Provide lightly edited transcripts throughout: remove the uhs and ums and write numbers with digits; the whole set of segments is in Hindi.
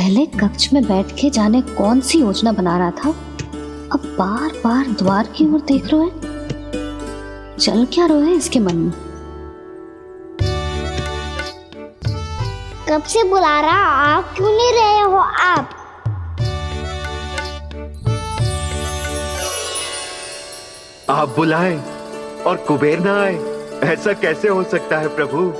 पहले कक्ष में बैठ के जाने कौन सी योजना बना रहा था, अब बार बार द्वार की ओर देख रहे हैं। चल क्या रहे हैं इसके मन में? कब से बुला रहा, आप क्यों नहीं रहे हो? आप बुलाएं और कुबेर ना आए, ऐसा कैसे हो सकता है प्रभु?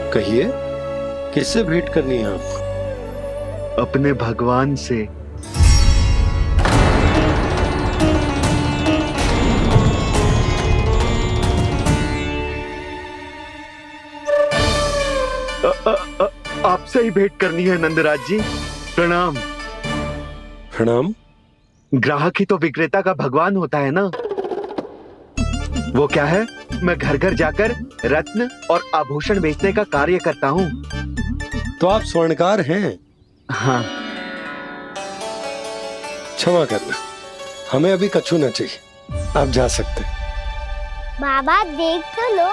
कहिए, किससे भेंट करनी है आपको? अपने भगवान से। आपसे ही भेंट करनी है नंदराज जी। प्रणाम। प्रणाम। ग्राहक ही तो विक्रेता का भगवान होता है ना। वो क्या है, मैं घर घर जाकर रत्न और आभूषण बेचने का कार्य करता हूँ। तो आप स्वर्णकार हैं? हाँ। क्षमा करना, हमें अभी कछु न चाहिए, आप जा सकते हैं। बाबा देख तो लो,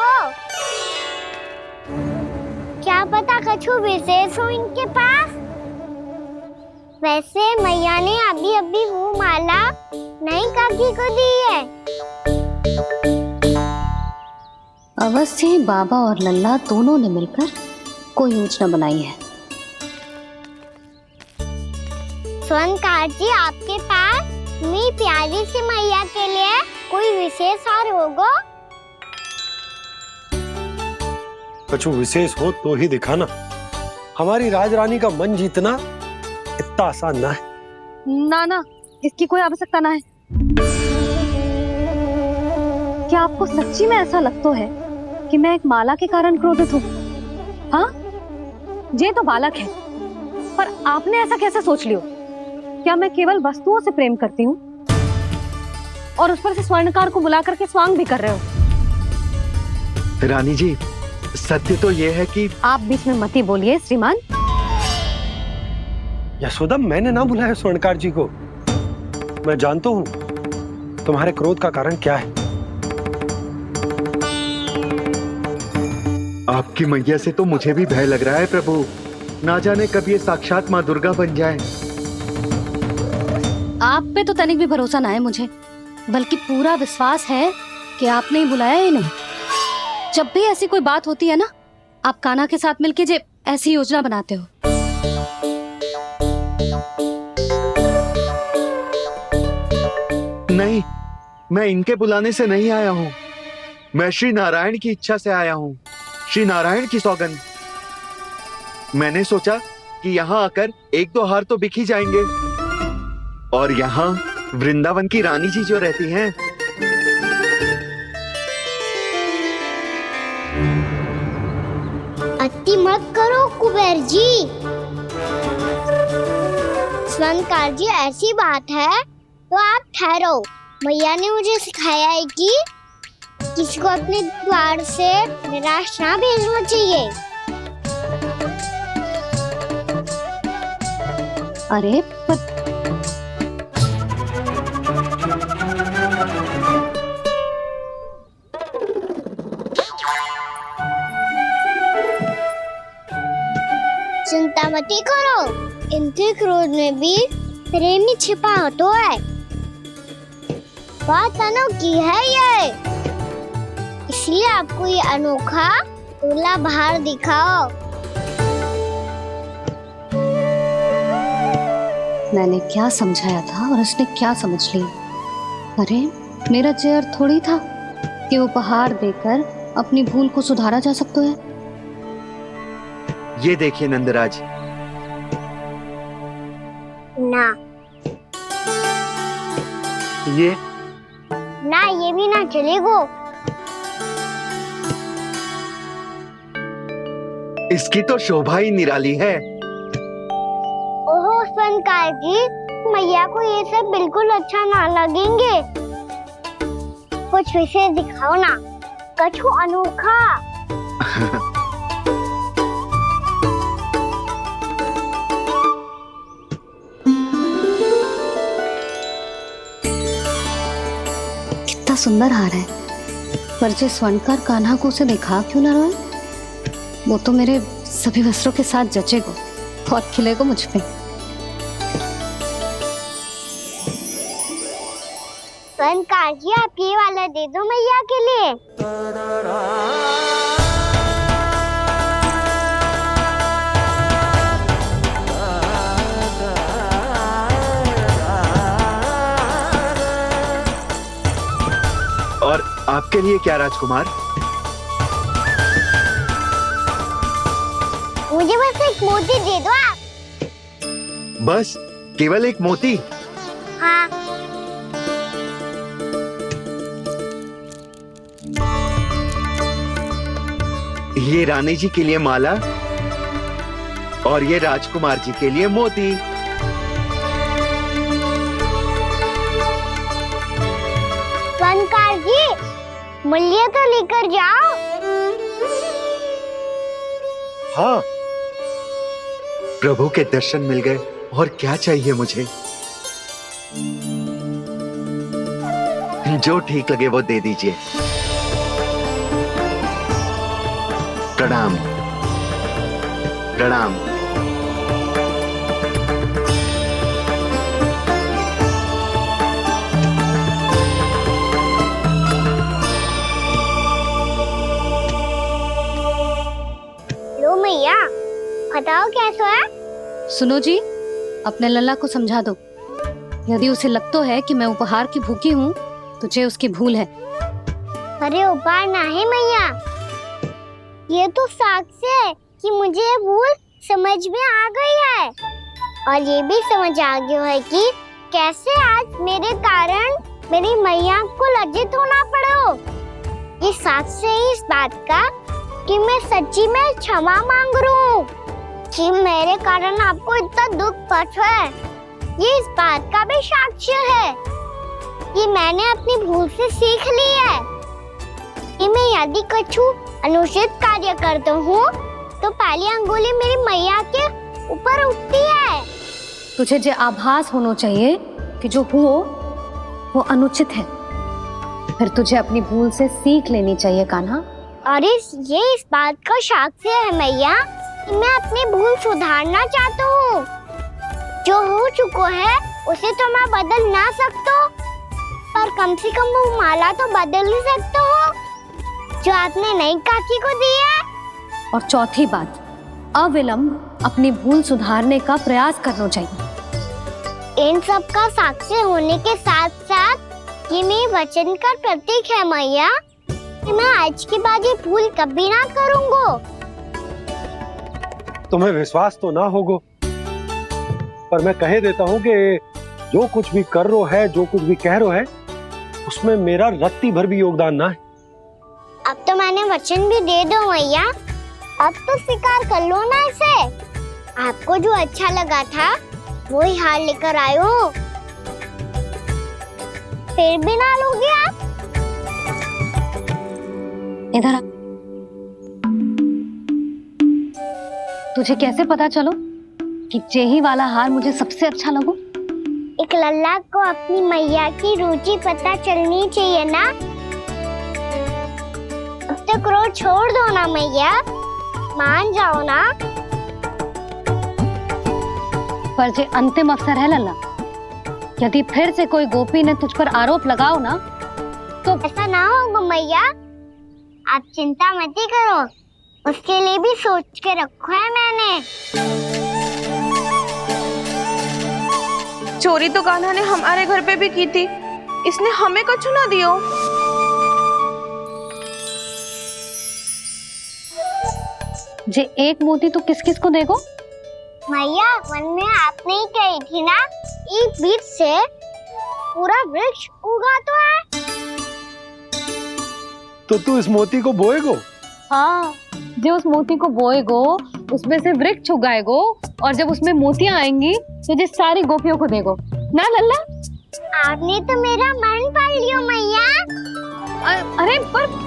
क्या पता कछु विशेष हो इनके पास। वैसे मैया ने अभी अभी वो माला नई काकी को दी है। अवश्य ही बाबा और लल्ला दोनों ने मिलकर कोई योजना बनाई है। स्वर्णकार जी, आपके पास मेरी प्यारी सी मैया के लिए कोई विशेष और होगा? कछु विशेष हो तो ही दिखाना। हमारी राजरानी का मन जीतना इतना आसान ना है। ना, इसकी कोई आवश्यकता ना है। क्या आपको सच्ची में ऐसा लगता है कि मैं एक माला के कारण क्रोधित हूँ? हाँ, ये तो बालक है, पर आपने ऐसा कैसे सोच लियो? क्या मैं केवल वस्तुओं से प्रेम करती हूँ और उस पर से स्वर्णकार को बुला करके स्वांग भी कर रहे हो? रानी जी, सत्य तो ये है कि आप बीच में मत ही बोलिए श्रीमान। यशोदा, मैंने ना बुलाया स्वर्णकार जी को। मैं जानता हूँ तुम्हारे क्रोध का कारण क्या है। आपकी मैया से तो मुझे भी भय लग रहा है प्रभु। ना जाने कब ये साक्षात माँ दुर्गा बन जाए। आप पे तो तनिक भी भरोसा ना है मुझे, बल्कि पूरा विश्वास है कि आपने ही बुलाया है इन्हें। जब भी ऐसी कोई बात होती है ना, आप कान्हा के साथ मिलके जे ऐसी योजना बनाते हो। नहीं, मैं इनके बुलाने से नहीं आया हूँ। मैं श्री नारायण की इच्छा से आया हूँ। श्री नारायण की सौगंध। मैंने सोचा कि यहाँ आकर एक दो हार तो बिक ही जाएंगे। और यहाँ वृंदावन की रानी जी जो रहती हैं, अति मत करो कुबेर जी। स्वर्णकार जी, ऐसी बात है तो आप ठहरो। मैया ने मुझे सिखाया है कि किसी को अपने द्वार से निराश ना भेजना चाहिए। अरे पर चिंता मत करो, इनके क्रोध में भी प्रेम ही छिपा तो है। बात अनोखी है ये, इसलिए आपको ये अनोखा दूल्हा बाहर दिखाओ। मैंने क्या समझाया था और उसने क्या समझ लिया? अरे मेरा चेयर थोड़ी था कि उपहार देकर अपनी भूल को सुधारा जा सकता है। ये देखिए नंदराज। ना, ये भी ना चलेगो। इसकी तो शोभा ही निराली है। ओहो स्वर्णकार जी, मैया को ये सब बिल्कुल अच्छा ना लगेंगे। कुछ विशेष दिखाओ ना, कछु अनोखा। कितना सुंदर हार है, पर जो स्वर्णकार कान्हा को उसे दिखा क्यों ना रहा है? वो तो मेरे सभी वस्त्रों के साथ जचेगा और खिलेगा मुझ पे। स्वर्णकार जी, आप ये वाला दे दो मैया के लिए। और आपके लिए क्या राजकुमार? मुझे बस एक मोती दे दो आप। बस केवल एक मोती? हाँ। ये रानी जी के लिए माला और ये राजकुमार जी के लिए मोती। स्वर्णकार जी, मूल्य तो लेकर जाओ। हाँ, प्रभु के दर्शन मिल गए और क्या चाहिए मुझे? जो ठीक लगे वो दे दीजिए। प्रणाम प्रणाम। लो मैया, बताओ कैसा है? सुनो जी, अपने लल्ला को समझा दो। यदि उसे लगता है कि मैं उपहार की भूखी हूँ तो ये उसकी भूल है। अरे उपहार ना है मैया, ये तो साक्ष्य है कि मुझे ये भूल समझ में आ गई है, और ये भी समझ आ गया है कि कैसे आज मेरे कारण मेरी मैया को लज्जित होना पड़ो। ये साक्ष्य है इस बात का कि मैं सच्ची में क्षमा मांग रहा हूँ कि मेरे कारण आपको इतना दुख पहुंचा है। ये इस बात का भी साक्ष्य है कि मैंने अपनी भूल से सीख ली है कि मैं यदि कछु अनुचित कार्य करता हूँ तो पहली अंगुली मेरी मैया के ऊपर उठती है। तुझे जो आभास होना चाहिए कि जो हुआ वो अनुचित है, फिर तुझे अपनी भूल से सीख लेनी चाहिए कान्हा। और ये इस बात का साक्ष्य है मैया कि मैं अपनी भूल सुधारना चाहता हूँ। जो हो चुका है उसे तो मैं बदल ना सकता, पर कम से कम वो माला तो बदल ही सकता हूँ जो आपने नई काकी को दी है। और चौथी बात, अविलंब अपनी भूल सुधारने का प्रयास करना चाहिए। इन सब का साक्षी होने के साथ साथ ये मेरे वचन का प्रतीक है मैया कि मैं आज के बाद ये भूल कभी ना करूँगा। तुम्हें विश्वास तो ना होगा, पर मैं कह देता हूँ कि जो कुछ भी कर रो है, जो कुछ भी कह रो है, उसमें मेरा रत्ती भर भी योगदान ना है। अब तो मैंने वचन भी दे दो मैया, अब तो स्वीकार कर लो ना इसे। आपको जो अच्छा लगा था वही हार लेकर आयो, फिर भी ना लोगे आप? इधर आ। तुझे कैसे पता चलो कि जेही वाला हार मुझे सबसे अच्छा लगो? एक लल्ला को अपनी मैया की रुचि पता चलनी चाहिए ना। अब तो क्रोध छोड़ दो ना मैया, मान जाओ ना। पर जे अंतिम अवसर है लल्ला, यदि फिर से कोई गोपी ने तुझ पर आरोप लगाओ ना तो ऐसा ना होगा मैया, आप चिंता मत ही करो, उसके लिए भी सोच के रखो है मैंने। चोरी तो कान्हा ने हमारे घर पे भी की थी, इसने हमें कछु ना दियो। जे एक मोती तो किस किस को देगो? मैया, मन में आपने ही कही थी ना, एक बीज से पूरा वृक्ष उगा तो है। तो तू इस मोती को बोएगो? हाँ, जो उस मोती को बोएगो उसमें से वृक्ष उगाएगो, और जब उसमें मोतियां आएंगी तो जिस सारी गोपियों को देगो। ना लल्ला। आपने तो मेरा मन पढ़ लियो मैया। अरे पर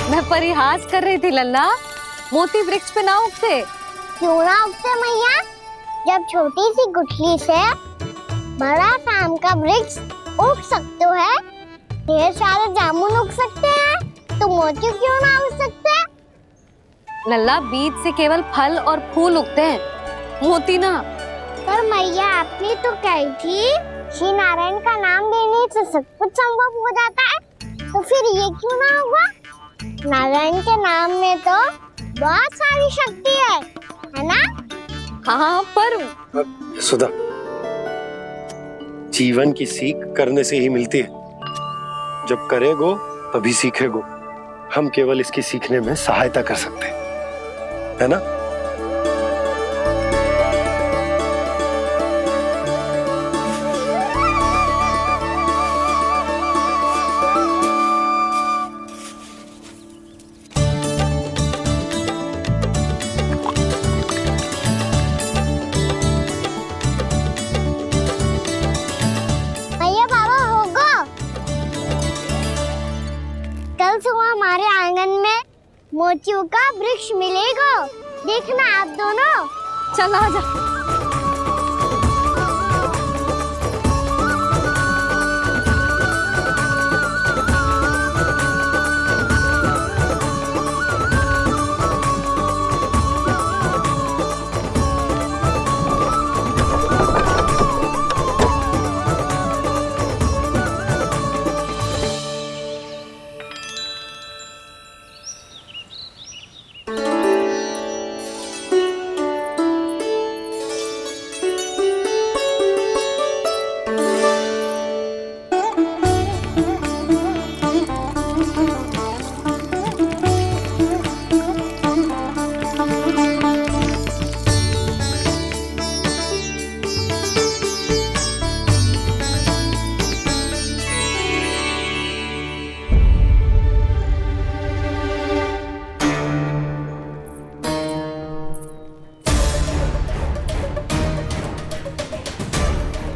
मैं परिहास कर रही थी लल्ला, मोती वृक्ष पे ना उगते। क्यों ना उगते मैया? जब छोटी सी गुठली से बड़ा आम का वृक्ष उग सकते है, ढेर सारे जामुन उग सकते हैं, तो मोती क्यों ना उग सकते? लल्ला, बीज से केवल फल और फूल उगते हैं, मोती ना। पर मैया आपने तो कही थी श्री नारायण का नाम लेने से सब कुछ संभव हो जाता है, तो फिर ये क्यों ना होगा? नारायण के नाम में तो बहुत सारी शक्ति है ना? हाँ पर सुधा, जीवन की सीख करने से ही मिलती है। जब करेगो तभी सीखेगो। हम केवल इसकी सीखने में सहायता कर सकते हैं, है ना? भैया बाबा होगो, कल सुबह हमारे आंगन में मोतियों का वृक्ष मिलेगा। देखना आप दोनों। चल आ जा।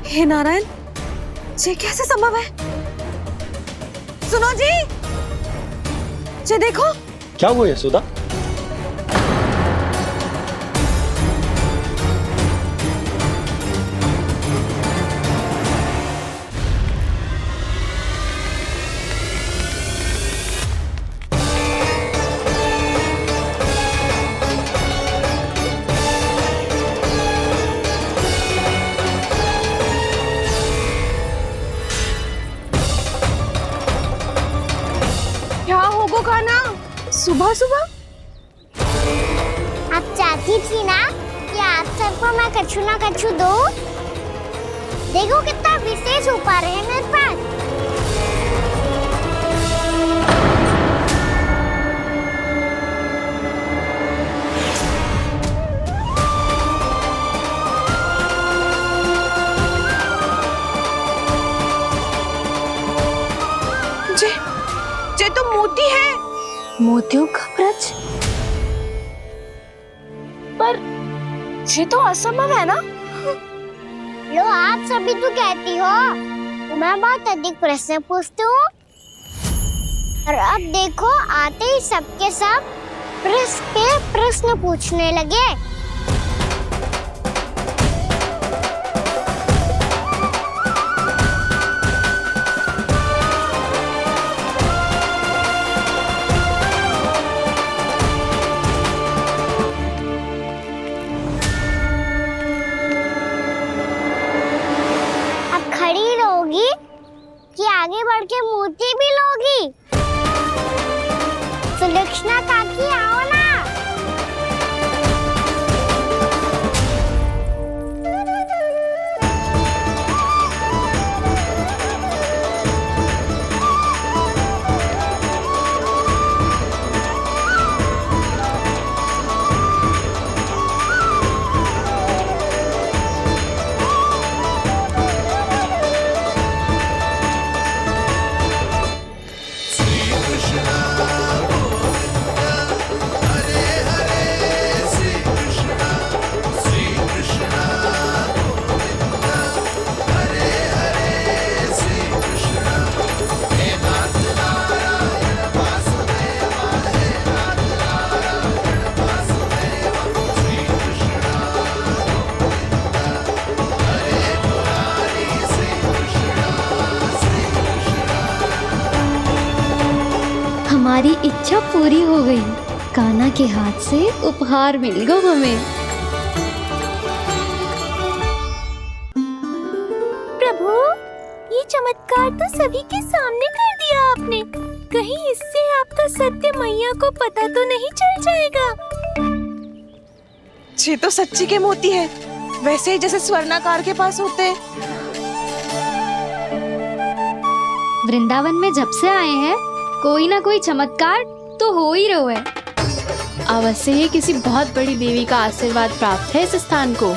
हे नारायण, ये कैसे संभव है? सुनो जी, ये देखो। क्या हुआ यशोदा? क्या होगो खाना सुबह सुबह? आप चाहती थी ना कि आप सबको मैं कछु ना कछु दूं? देखो कितना विशेष उपहार है मेरे पास। ये तो मोती है। मोतियों का वृक्ष? पर ये तो असंभव है ना? लो आप सभी तो कहती हो, मैं बहुत अधिक प्रश्न पूछती हूँ, और अब देखो आते ही सबके सब प्रश्न पे प्रश्न पूछने लगे। खड़ी रहोगी कि आगे बढ़ के मोती भी लोगी? सुलक्षणा काकी आओ ना। हमारी इच्छा पूरी हो गई। कान्हा के हाथ से उपहार मिल गया हमें। प्रभु, ये चमत्कार तो सभी के सामने कर दिया आपने। कहीं इससे आपका सत्य मैया को पता तो नहीं चल जाएगा? ये तो सच्ची के मोती है, वैसे ही जैसे स्वर्णाकार के पास होते हैं। वृंदावन में जब से आए हैं कोई ना कोई चमत्कार तो हो ही रहा है। अवश्य ही किसी बहुत बड़ी देवी का आशीर्वाद प्राप्त है इस स्थान को।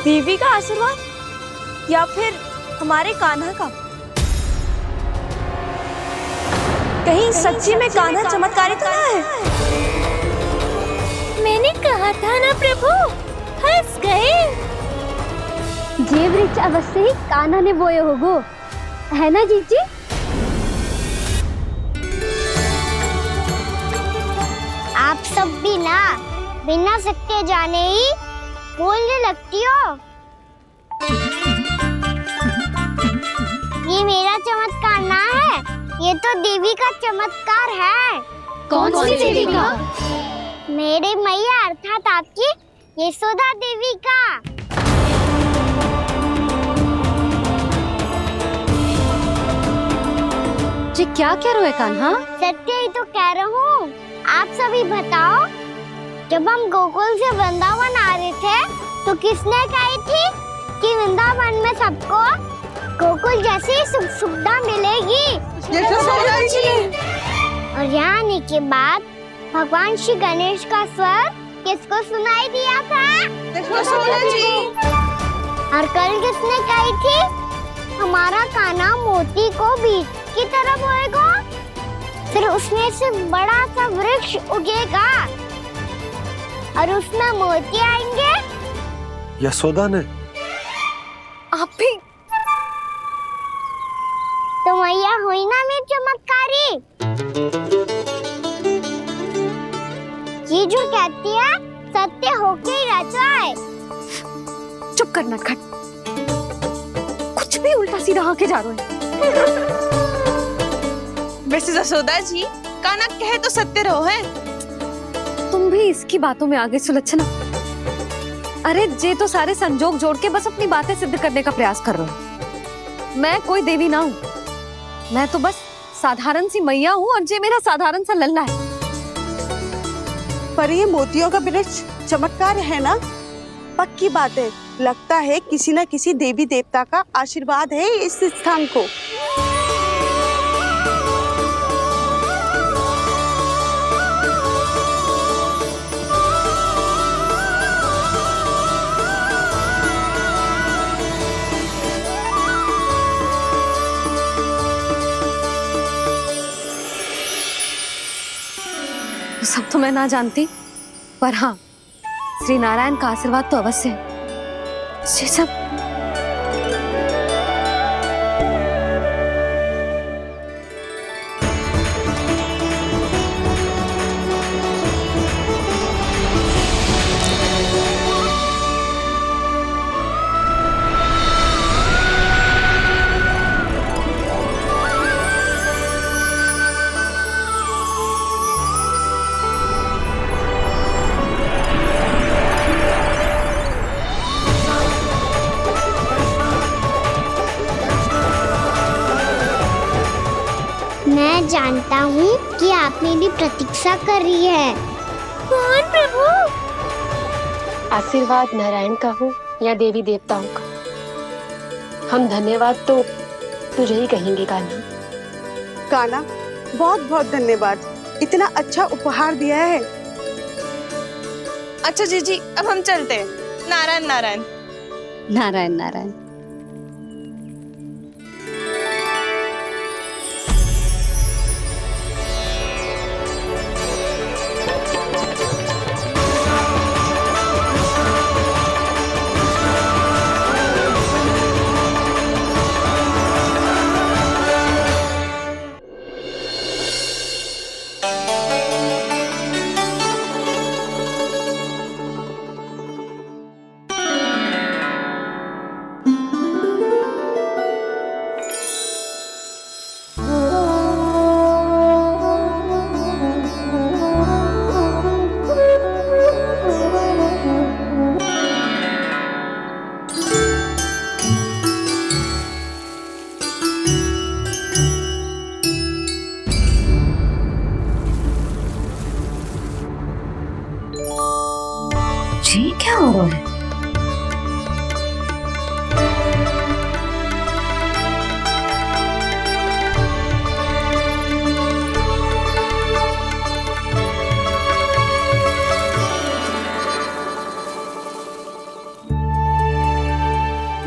देवी का आशीर्वाद या फिर हमारे कान्हा का? कहीं सच्ची में कान्हा चमत्कारी तो ना है? मैंने कहा था ना प्रभु, फंस गए। ये वृक्ष अवश्य ही कान्हा ने बोए होगो, है ना जीजी? आप सब भी ना बिना सत्य जाने ही बोलने लगती हो। ये मेरा चमत्कार ना है, ये तो देवी का चमत्कार है। कौन सी देवी का? मेरे मैया अर्थात आपकी यशोदा देवी का। जी क्या कह रहे हो कान्हा? सत्य ही तो कह रहा हूँ। आप सभी बताओ, जब हम गोकुल से वृंदावन आ रहे थे तो किसने कही थी कि वृंदावन में सबको गोकुल जैसी सुख सुविधा मिलेगी? यशोदा जी। और यहाँ आने के बाद भगवान श्री गणेश का स्वर किसको सुनाई दिया था? यशोदा जी। और कल किसने कही थी हमारा कान्हा मोती को बीज की तरह बोएगा, फिर उसमें से बड़ा सा वृक्ष उगेगा और उसमें मोती आएंगे? यशोदा ने? आप भी? तो मैया हुई ना मेरी चमत्कारी। ये जो कहती है सत्य होके ही रहता है। चुप कर नटखट, कुछ भी उल्टा सीधा आके जा रहे हैं। वैसे यशोदा जी, कान्हा कहे तो सत्य रहो है। तुम भी इसकी बातों में आगे सुलझना। अरे जे तो सारे संजोग जोड़ के बस अपनी बातें सिद्ध करने का प्रयास कर रहे हो। मैं कोई देवी ना हूँ, मैं तो बस साधारण सी मैया हूँ और जे मेरा साधारण सा लल्ला है। पर ये मोतियों का वृक्ष चमत्कार है ना? पक्की बात है, लगता है किसी न किसी देवी देवता का आशीर्वाद है इस स्थान को। सब तो मैं ना जानती, पर हाँ, श्री नारायण का आशीर्वाद तो अवश्य है। ये सब मैं जानता हूँ कि आप मेरी प्रतीक्षा कर रही है। कौन प्रभु? आशीर्वाद नारायण का हो या देवी देवताओं का, हम धन्यवाद तो तुझे ही कहेंगे कान्हा। कान्हा, बहुत बहुत धन्यवाद, इतना अच्छा उपहार दिया है। अच्छा जीजी, अब हम चलते हैं। नारायण नारायण। नारायण नारायण। ये क्या हो रहा है?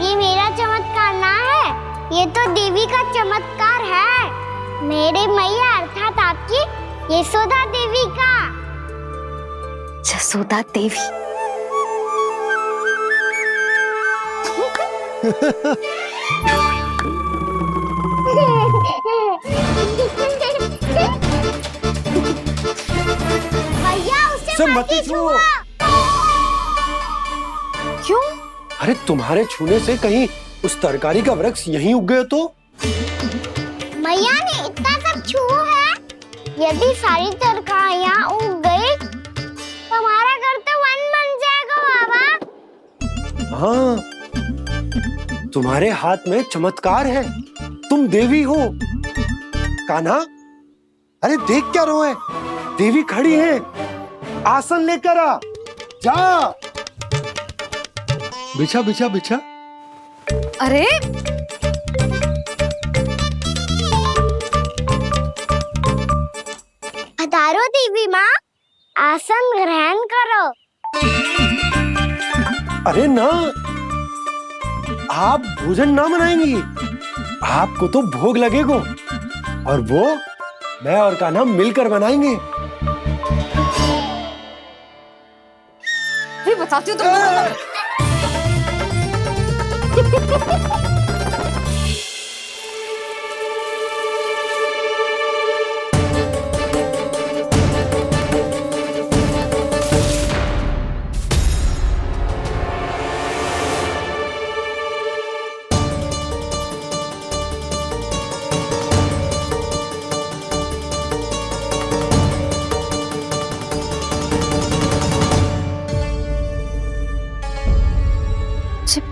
ये मेरा चमत्कार ना है, ये तो देवी का चमत्कार है। मेरे मैया अर्थात आपकी यशोदा देवी का। यशोदा देवी। भैया उसे मत छुओ। क्यों? अरे तुम्हारे छूने से कहीं उस तरकारी का वृक्ष यहीं उग गए तो? मैया ने इतना सब छुआ है, यदि सारी तरकारियां उग गई तो हमारा घर तो वन बन जाएगा बाबा। हाँ, तुम्हारे हाथ में चमत्कार है, तुम देवी हो। कान्हा, अरे देख क्या रहो है, देवी खड़ी है, आसन लेकर आ, जा। बिछा बिछा बिछा। अरे पधारो देवी माँ, आसन ग्रहण करो। अरे ना, आप भोजन ना बनाएंगी, आपको तो भोग लगेगा और वो मैं और कान्हा मिलकर बनाएंगे। भी बताती हूँ तुमको।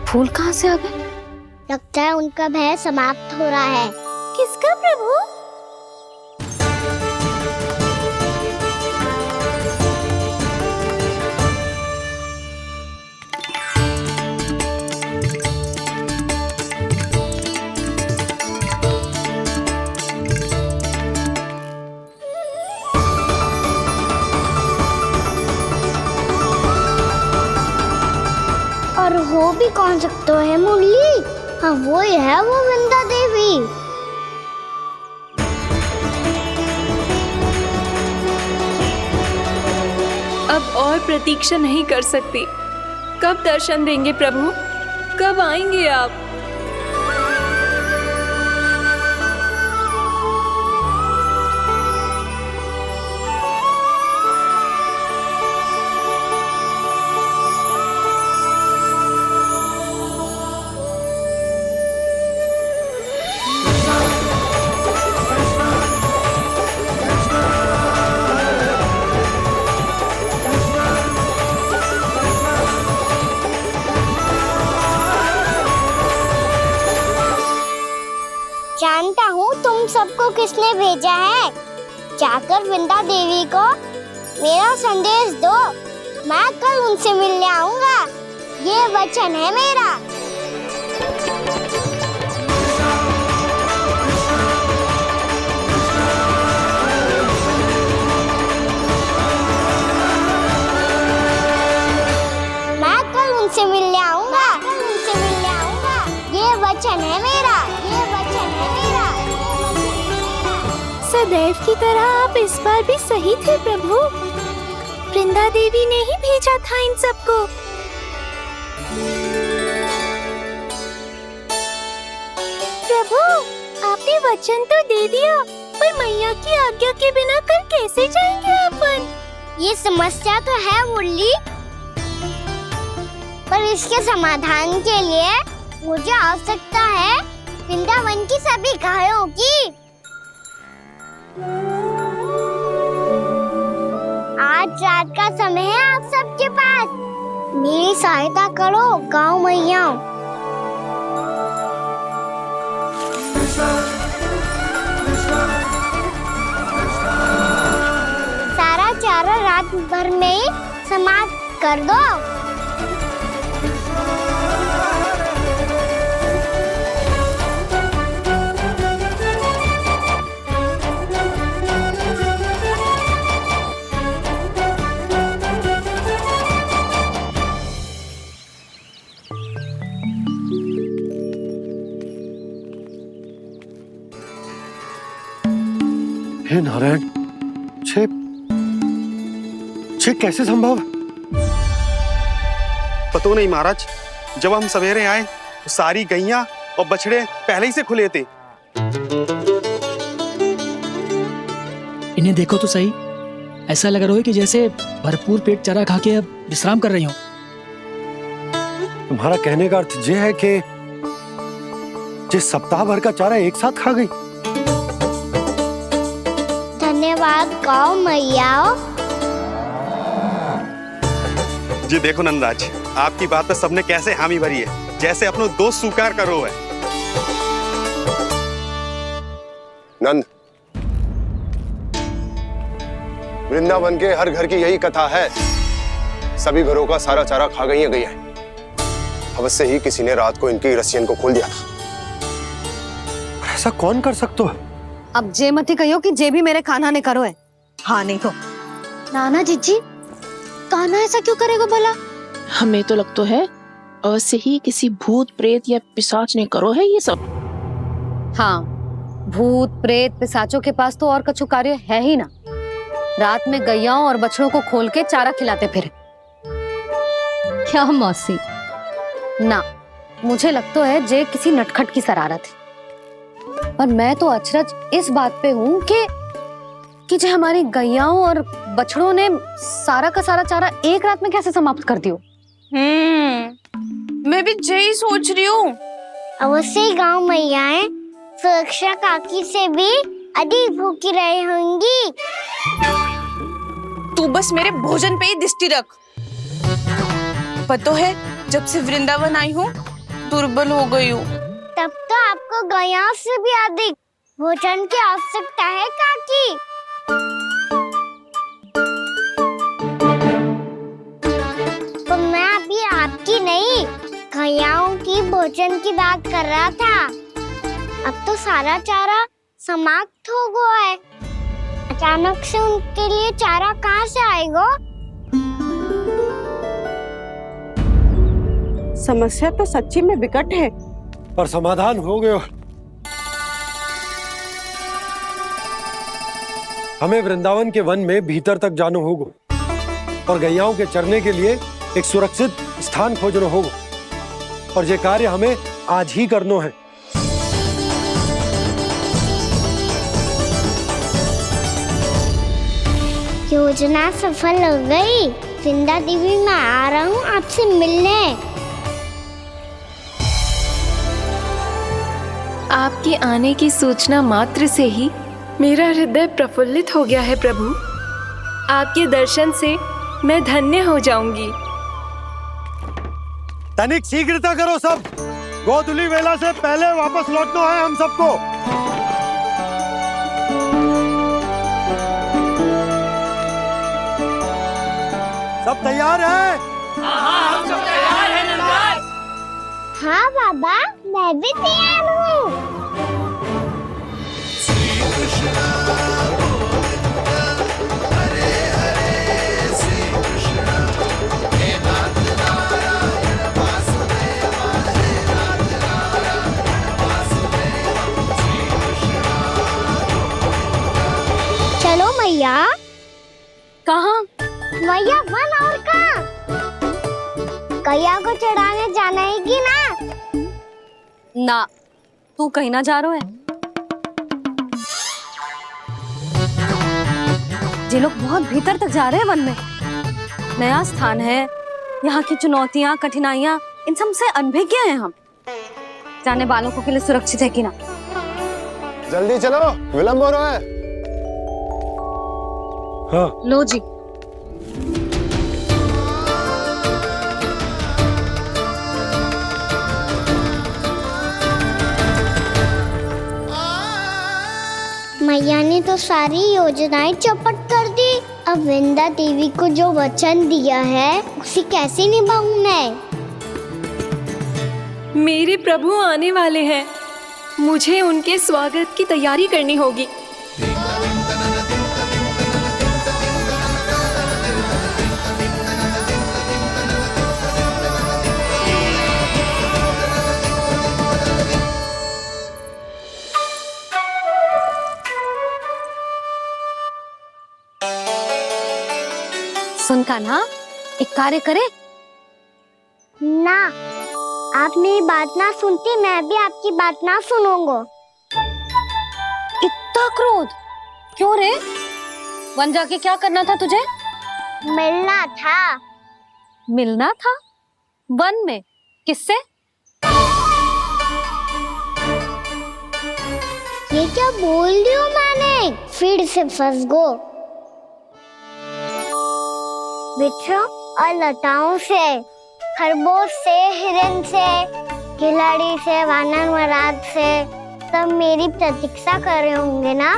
फूल कहाँ से आ गए? लगता है उनका भय समाप्त हो रहा है। किसका प्रभु? और हो भी कौन सकता है मुरली? हाँ वो ही है, वो वृंदा देवी। अब और प्रतीक्षा नहीं कर सकती। कब दर्शन देंगे प्रभु? कब आएंगे आप? जानता हूँ तुम सबको किसने भेजा है। जाकर वृंदा देवी को मेरा संदेश दो, मैं कल उनसे मिलने आऊंगा, ये वचन है मेरा। मैं कल उनसे मिलने आऊंगा, ये वचन है मेरा, ये वचन है मेरा। सदैव की तरह आप इस बार भी सही थे प्रभु। वृंदा देवी ने ही भेजा था इन सबको। प्रभु, आपने वचन तो दे दिया, पर मैया की आज्ञा के बिना कल कैसे जाएंगे अपन? ये समस्या तो है मुरली, पर इसके समाधान के लिए मुझे आवश्यकता है वृंदावन की सभी गायों की। आज रात का समय है आप सबके पास, मेरी सहायता करो गाँव मैया। सारा चारा रात भर में समाप्त कर दो। हे नारायण, छे कैसे संभव? पता नहीं महाराज, जब हम सवेरे आए तो सारी गैया और बछड़े पहले ही से खुले थे। इन्हें देखो तो सही, ऐसा लग रहा है कि जैसे भरपूर पेट चारा खा के अब विश्राम कर रही हो। तुम्हारा कहने का अर्थ यह है कि जिस सप्ताह भर का चारा एक साथ खा गई। धन्यवाद गाओ मैया। जी देखो नंदराज, आपकी बात पे सबने कैसे हामी भरी है, जैसे अपनो दोस्त स्वीकार करो है। नंद, वृंदावन के हर घर की यही कथा है, सभी घरों का सारा चारा खा गई है। अवश्य ही किसी ने रात को इनकी रस्सियन को खोल दिया था। ऐसा कौन कर सकते हो? अब जे मत ही कहियो कि जे भी मेरे कान्हा ने करो है। हाँ नहीं तो नाना जीजी, कान्हा ऐसा क्यों करेगा भला? हमें तो लगता है अवश्य ही किसी भूत प्रेत या पिशाच ने करो है ये सब। हाँ, भूत प्रेत पिशाचों के पास तो और कछु कार्य है ही ना। रात में गैयाओं और बछड़ों को खोल के चारा खिलाते फिर। क्या मौसी? ना, मुझे लगता है जे किसी नटखट की शरारत है। पर मैं तो अचरज इस बात पे हूँ कि जो हमारी गैयाओं और बछड़ों ने सारा का सारा चारा एक रात में कैसे समाप्त कर दियो। मैं भी यही सोच रही हूँ। अवश्य ही गाँव मैयाएं सुरक्षा काकी से भी अधिक भूखी रही होंगी। तू बस मेरे भोजन पे ही दृष्टि रख। पता है, जब से वृंदावन आई हूँ दुर्बल हो गई हूँ। तब तो आपको गैयाओं से भी अधिक भोजन की आवश्यकता है काकी। तो मैं अभी आपकी नहीं, गैयाओं की भोजन की बात कर रहा था। अब तो सारा चारा समाप्त हो गया है। अचानक से उनके लिए चारा कहाँ से आएगा? समस्या तो सच्ची में विकट है, पर समाधान हो गयो। हमें वृंदावन के वन में भीतर तक जाना होगा और गैयाओं के चरने के लिए एक सुरक्षित स्थान खोजना होगा, और ये कार्य हमें आज ही करना है। योजना सफल हो गई। वृंदा देवी, मैं आ रहा हूँ आपसे मिलने। आपके आने की सूचना मात्र से ही मेरा हृदय प्रफुल्लित हो गया है प्रभु। आपके दर्शन से मैं धन्य हो जाऊंगी। तनिक शीघ्रता करो सब, गोधुली वेला से पहले वापस लौटना है हम सबको। सब तैयार है? हाँ, हम सब तैयार हैं नंदराज। हाँ बाबा, मैं भी तैयार हूँ। चलो मैया। कहाँ? मैया वन और कहाँ? गैया को चढ़ाने जाना है कि ना? ना, तू कहीं ना जा रहा है। ये लोग बहुत भीतर तक जा रहे हैं वन में। नया स्थान है, यहाँ की चुनौतियाँ कठिनाइयाँ इन सब से अनभिज्ञ हैं हम। जाने वालों के लिए सुरक्षित है कि ना? जल्दी चलो, विलंब हो रहा है। हाँ। लो जी। मैया ने तो सारी योजनाएं चौपट कर दी। अब वृंदा देवी को जो वचन दिया है उसे कैसे निभाऊं मैं? मेरे प्रभु आने वाले हैं, मुझे उनके स्वागत की तैयारी करनी होगी। कान्हा, एक कार्य करे? ना, आप मेरी बात ना सुनती, मैं भी आपकी बात ना सुनूंगा। इतना क्रोध क्यों रे? वन जाके क्या करना था तुझे? मिलना था। मिलना था? वन में? किससे? ये क्या बोल रही हूँ मैंने? फिर से फंस गो। बिच्छू और लताओं से, खरगोश से, हिरन से, खिलाड़ी से, वानर महाराज से, सब मेरी प्रतीक्षा कर रहे होंगे ना?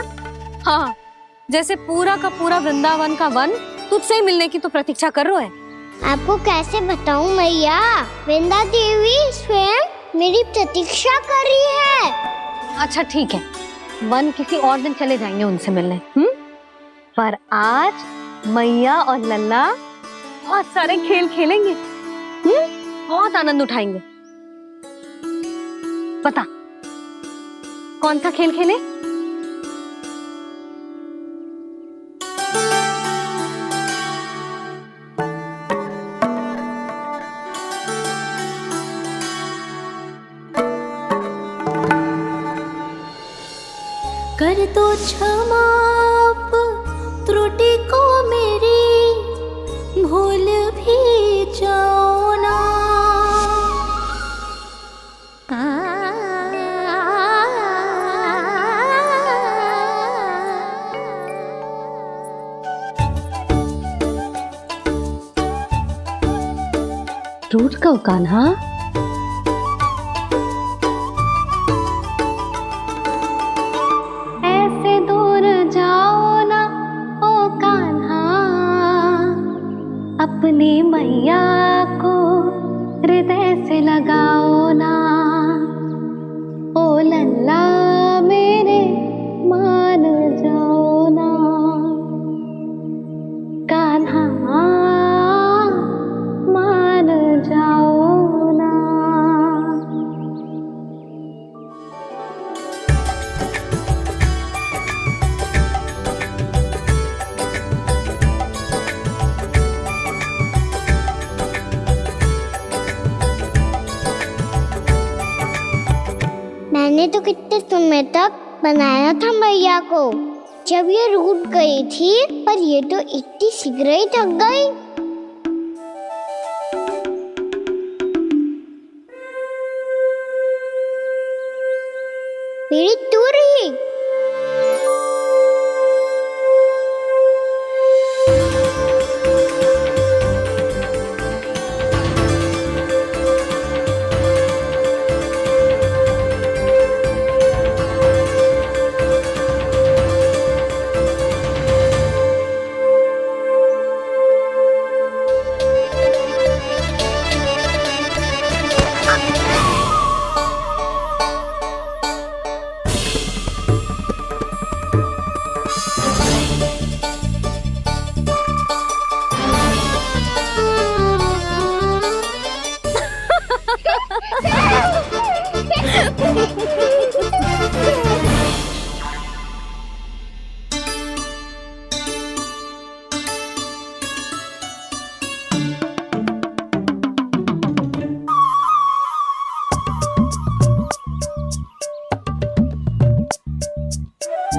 हाँ, जैसे पूरा का पूरा वृंदावन का वन तुझसे ही मिलने की तो प्रतीक्षा कर रहा है। आपको कैसे बताऊं मैया? वृंदा देवी स्वयं मेरी प्रतीक्षा कर रही है। अच्छा ठीक है, वन किसी और दिन चले जाएंगे उनसे मिलने। पर आज मैया और लल्ला बहुत सारे खेल खेलेंगे। बहुत आनंद उठाएंगे। बता, कौन सा खेल खेले? कर दो क्षमा त्रुटि को मेरी, भूल भी जाओ ना। टूट कब कान्हा? ऐसे दूर जाओ ना ओ कान्हा, अपनी मैया को हृदय से लगाओ ना। ओ लल्ला मेरे मान जाओ ना, कान्हा मान जाओ ना। मैंने तो कितने समय तक बनाया था मैया को, जब ये रूठ गई थी, पर ये तो इतनी शीघ्र ही थक गई। मेरी दूर ही।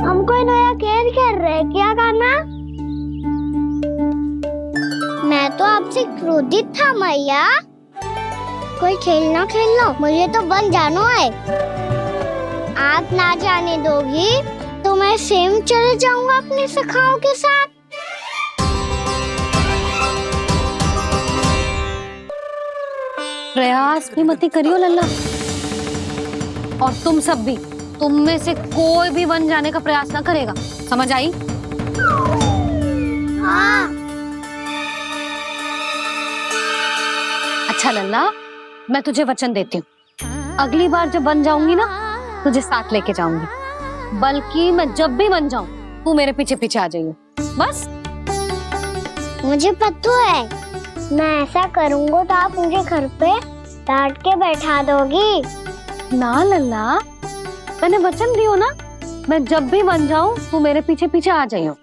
हम कोई नया खेल खेल रहे हैं क्या करना? मैं तो आपसे क्रोधित था मैया। कोई खेलना खेल लो, मुझे तो वन जाना है। आप ना जाने दोगी तो मैं स्वयं चले जाऊंगा अपने सखाओं के साथ। प्रयास भी मत करियो लल्ला, और तुम सब भी, तुम में से कोई भी वन जाने का प्रयास ना करेगा, समझ आई? हाँ। अच्छा लल्ला, मैं तुझे वचन देती हूँ, अगली बार जब वन जाऊंगी ना, तुझे साथ लेके जाऊंगी। बल्कि मैं जब भी वन जाऊं, तू मेरे पीछे पीछे आ जाइयो, बस। मुझे पता है, मैं ऐसा करूंगा तो आप मुझे घर पे डांट के बैठा दोगी। ना लल्ला, मैंने वचन दियो ना, मैं जब भी वन जाऊं तू मेरे पीछे पीछे आ जाइयो।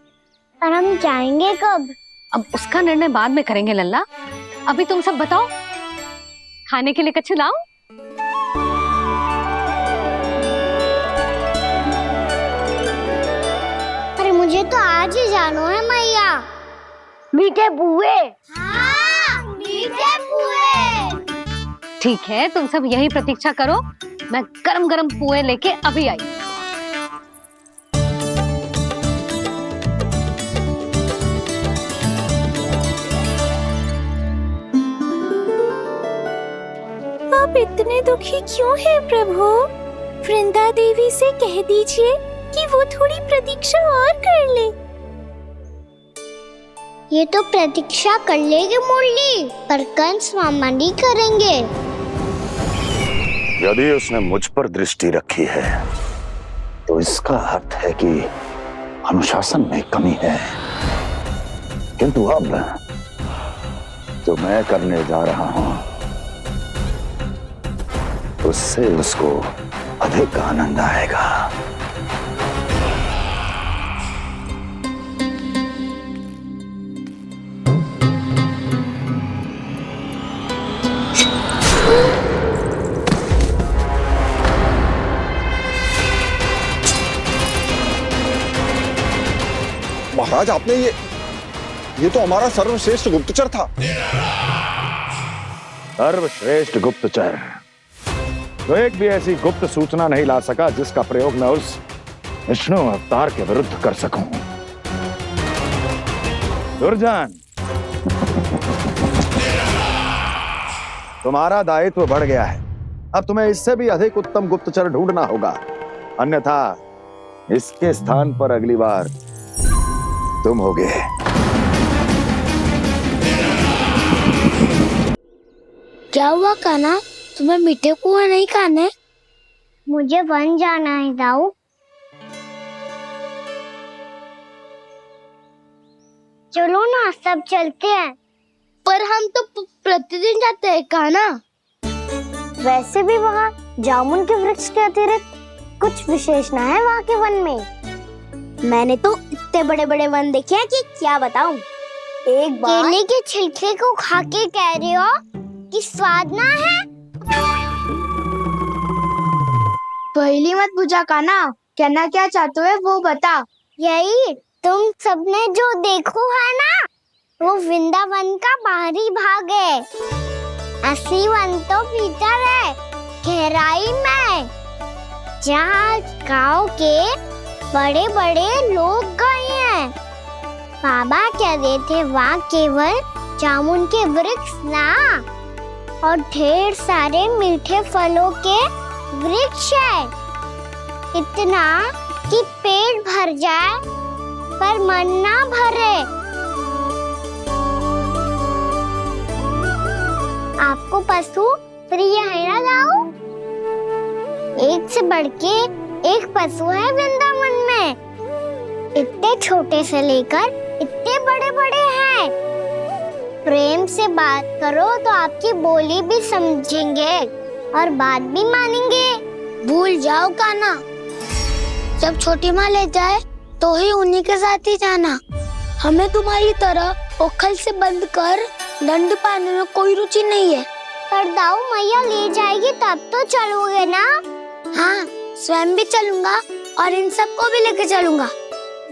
पर हम जाएंगे कब? अब उसका निर्णय बाद में करेंगे लल्ला। अभी तुम सब बताओ, खाने के लिए कच्छु लाऊं? अरे मुझे तो आज ही जाना है मैया। मीठे पुए। हाँ, मीठे पुए। ठीक है, तुम सब यही प्रतीक्षा करो, मैं गरम गरम पुए लेके अभी आई। आप इतने दुखी क्यों हैं प्रभु? वृंदा देवी से कह दीजिए कि वो थोड़ी प्रतीक्षा और कर ले। ये तो प्रतीक्षा कर लेगी मुरली, पर कंस मामा नहीं करेंगे। यदि उसने मुझ पर दृष्टि रखी है तो इसका अर्थ है कि अनुशासन में कमी है। किंतु अब जो मैं करने जा रहा हूं उससे उसको अधिक आनंद आएगा। महाराज, आपने ये तो हमारा सर्वश्रेष्ठ गुप्तचर था। सर्वश्रेष्ठ गुप्तचर तो एक भी ऐसी गुप्त सूचना नहीं ला सका जिसका प्रयोग मैं उस विष्णु अवतार के विरुद्ध कर सकूं। दुर्जन, तुम्हारा दायित्व बढ़ गया है। अब तुम्हें इससे भी अधिक उत्तम गुप्तचर ढूंढना होगा, अन्यथा इसके स्थान पर अगली बार तुम होगे। क्या हुआ कान्हा, तुम्हें मीठे पुआ नहीं खाने? मुझे वन जाना है दाऊ। चलो ना, सब चलते हैं। पर हम तो प्रतिदिन जाते हैं कान्हा। वैसे भी वहाँ जामुन के वृक्ष के अतिरिक्त कुछ विशेष ना है वहाँ के वन में। मैंने तो इतने बड़े बड़े वन देखे हैं कि क्या बताऊं। एक बार केले के छिलके को खा के कह रहे हो कि स्वाद ना है? पहली मत पूछा कान्हा, कहना क्या चाहते हो वो बता। यही तुम सबने जो देखो है ना, वो वृंदावन का बाहरी भाग है। असली वन तो भीतर है, गहराई में, जहाँ गांव के बड़े बड़े लोग गए हैं। बाबा कह रहे थे वहाँ केवल जामुन के वृक्ष ना, और ढेर सारे मीठे फलों के वृक्ष है। इतना कि पेट भर जाए पर मन ना भरे। आपको पशु प्रिय है ना दाऊ? एक से बढ़ के एक पशु है वृंदावन में। इतने छोटे से लेकर इतने बड़े बड़े हैं। प्रेम से बात करो तो आपकी बोली भी समझेंगे और बात भी मानेंगे। भूल जाओ कान्हा, जब छोटी माँ ले जाए तो ही उन्हीं के साथ ही जाना। हमें तुम्हारी तरह ओखल से बंद कर दंड पाने में कोई रुचि नहीं है। पर दाऊ मैया ले जाएगी तब तो चलोगे ना? हाँ, स्वयं भी चलूंगा और इन सबको भी लेके चलूंगा।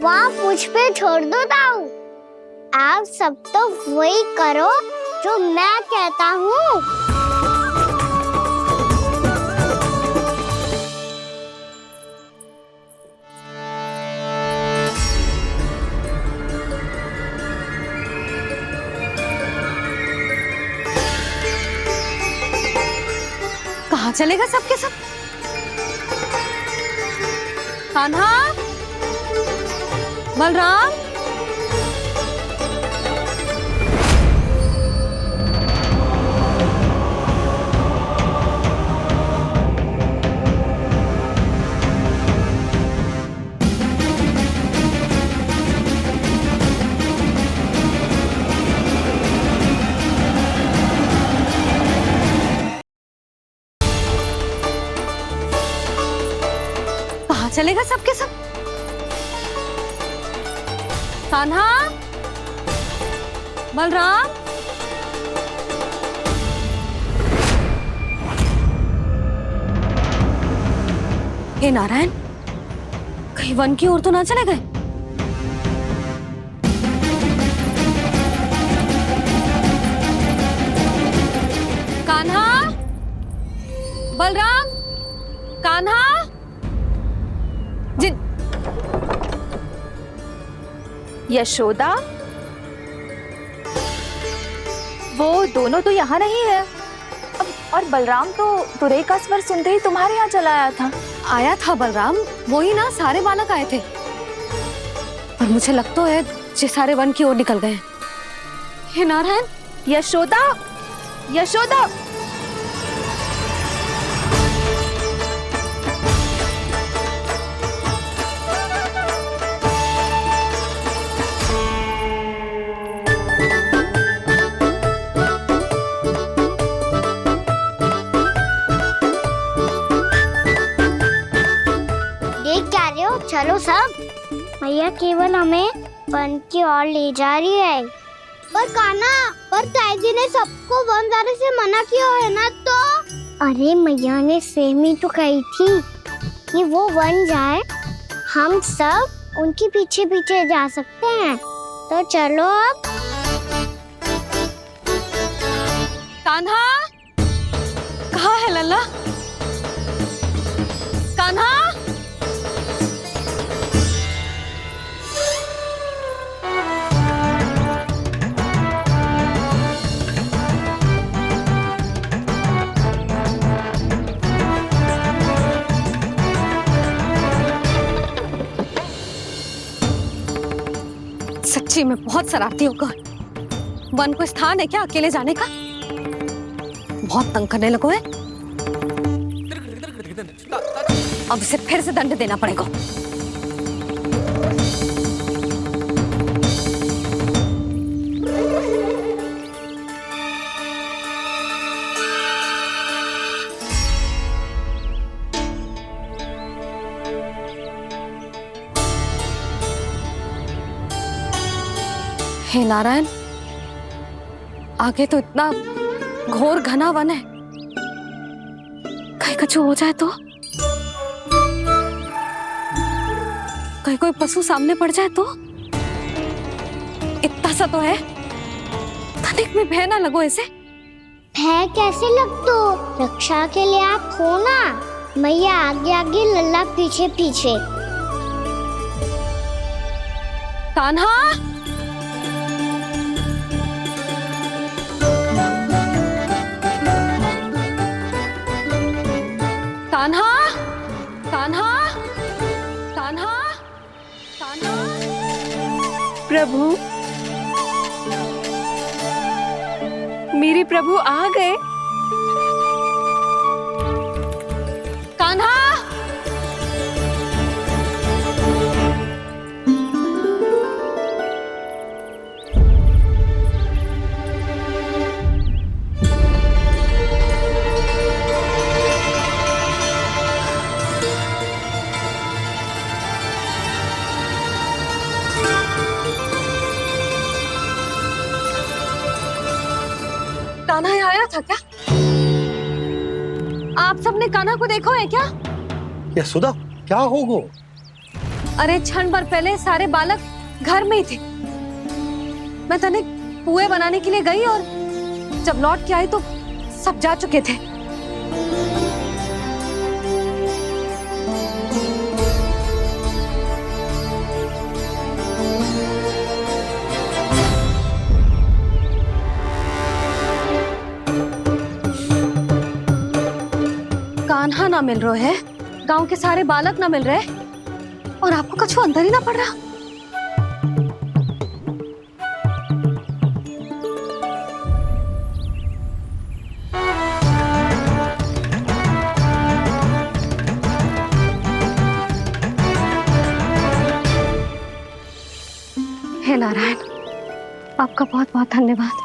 वहाँ मुझ पे छोड़ दो दाऊ। आप सब तो वही करो जो मैं कहता हूँ। कहाँ चलेगा सबके सब? कान्हा, बलराम, कहाँ चलेगा सबके सब? कान्हा, बलराम, हे नारायण, कहीं वन की ओर तो ना चले गए? कान्हा, बलराम, कान्हा, जिन यशोदा, वो दोनों तो यहाँ नहीं है। अब और बलराम तो तुरई का स्वर सुनते ही तुम्हारे यहाँ चला आया था। आया था बलराम, वही ना सारे बालक आए थे। पर मुझे लगता तो है जे सारे वन की ओर निकल गए। हे नारायण, यशोदा, यशोदा, देख क्या रहे हो? चलो सब। मैया केवल हमें वन की ओर ले जा रही है। पर कान्हा, पर ताई जी ने सबको वन जाने से मना किया है ना, तो अरे मैया ने सेम ही तो कही थी कि वो वन जाए, हम सब उनके पीछे पीछे जा सकते हैं। तो चलो अब। कान्हा, कहाँ है लल्ला? कान्हा, सच्ची में बहुत शरारती होगा। वन को स्थान है क्या अकेले जाने का? बहुत तंग करने लगो है। अब इसे फिर से दंड देना पड़ेगा। हे नारायण, आगे तो इतना घोर घना वन है, कहीं कुछ हो जाए तो? कहीं कोई पशु सामने पड़ जाए तो? इतना सा तो है, तनिक भी भय ना लगो इसे। भय कैसे लग तो? रक्षा के लिए आप हो ना। मैया आगे आगे, लल्ला पीछे पीछे। कान्हा, कान्हा, कान्हा, कान्हा, कान्हा। प्रभु, मेरे प्रभु आ गए। कान्हा, कान्हा यहाँ आया था क्या? आप सबने कान्हा को देखो है क्या? यशोदा, क्या होगा? अरे क्षण भर पहले सारे बालक घर में ही थे। मैं तनिक पुए बनाने के लिए गई और जब लौट के आई तो सब जा चुके थे। कान्हा ना मिल रहे है, गांव के सारे बालक ना मिल रहे, और आपको कछु अंदर ही ना पड़ रहा। हे नारायण, आपका बहुत बहुत धन्यवाद।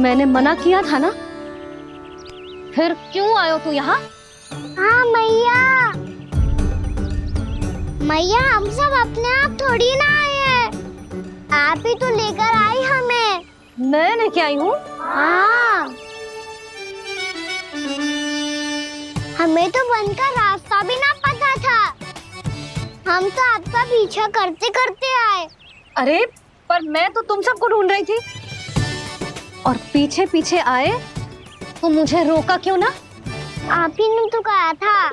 मैंने मना किया था ना, फिर क्यों आयो तू यहाँ? हाँ मैया, मैया हम सब अपने आप थोड़ी ना आए हैं, आप ही तो लेकर आई हमें। मैं लेके आई हूँ? हाँ, हमें तो वन का रास्ता भी ना पता था, हम तो आपका पीछा करते करते आए। अरे पर मैं तो तुम सबको ढूंढ रही थी, और पीछे पीछे आए तो मुझे रोका क्यों ना? आप ही ने तो कहा था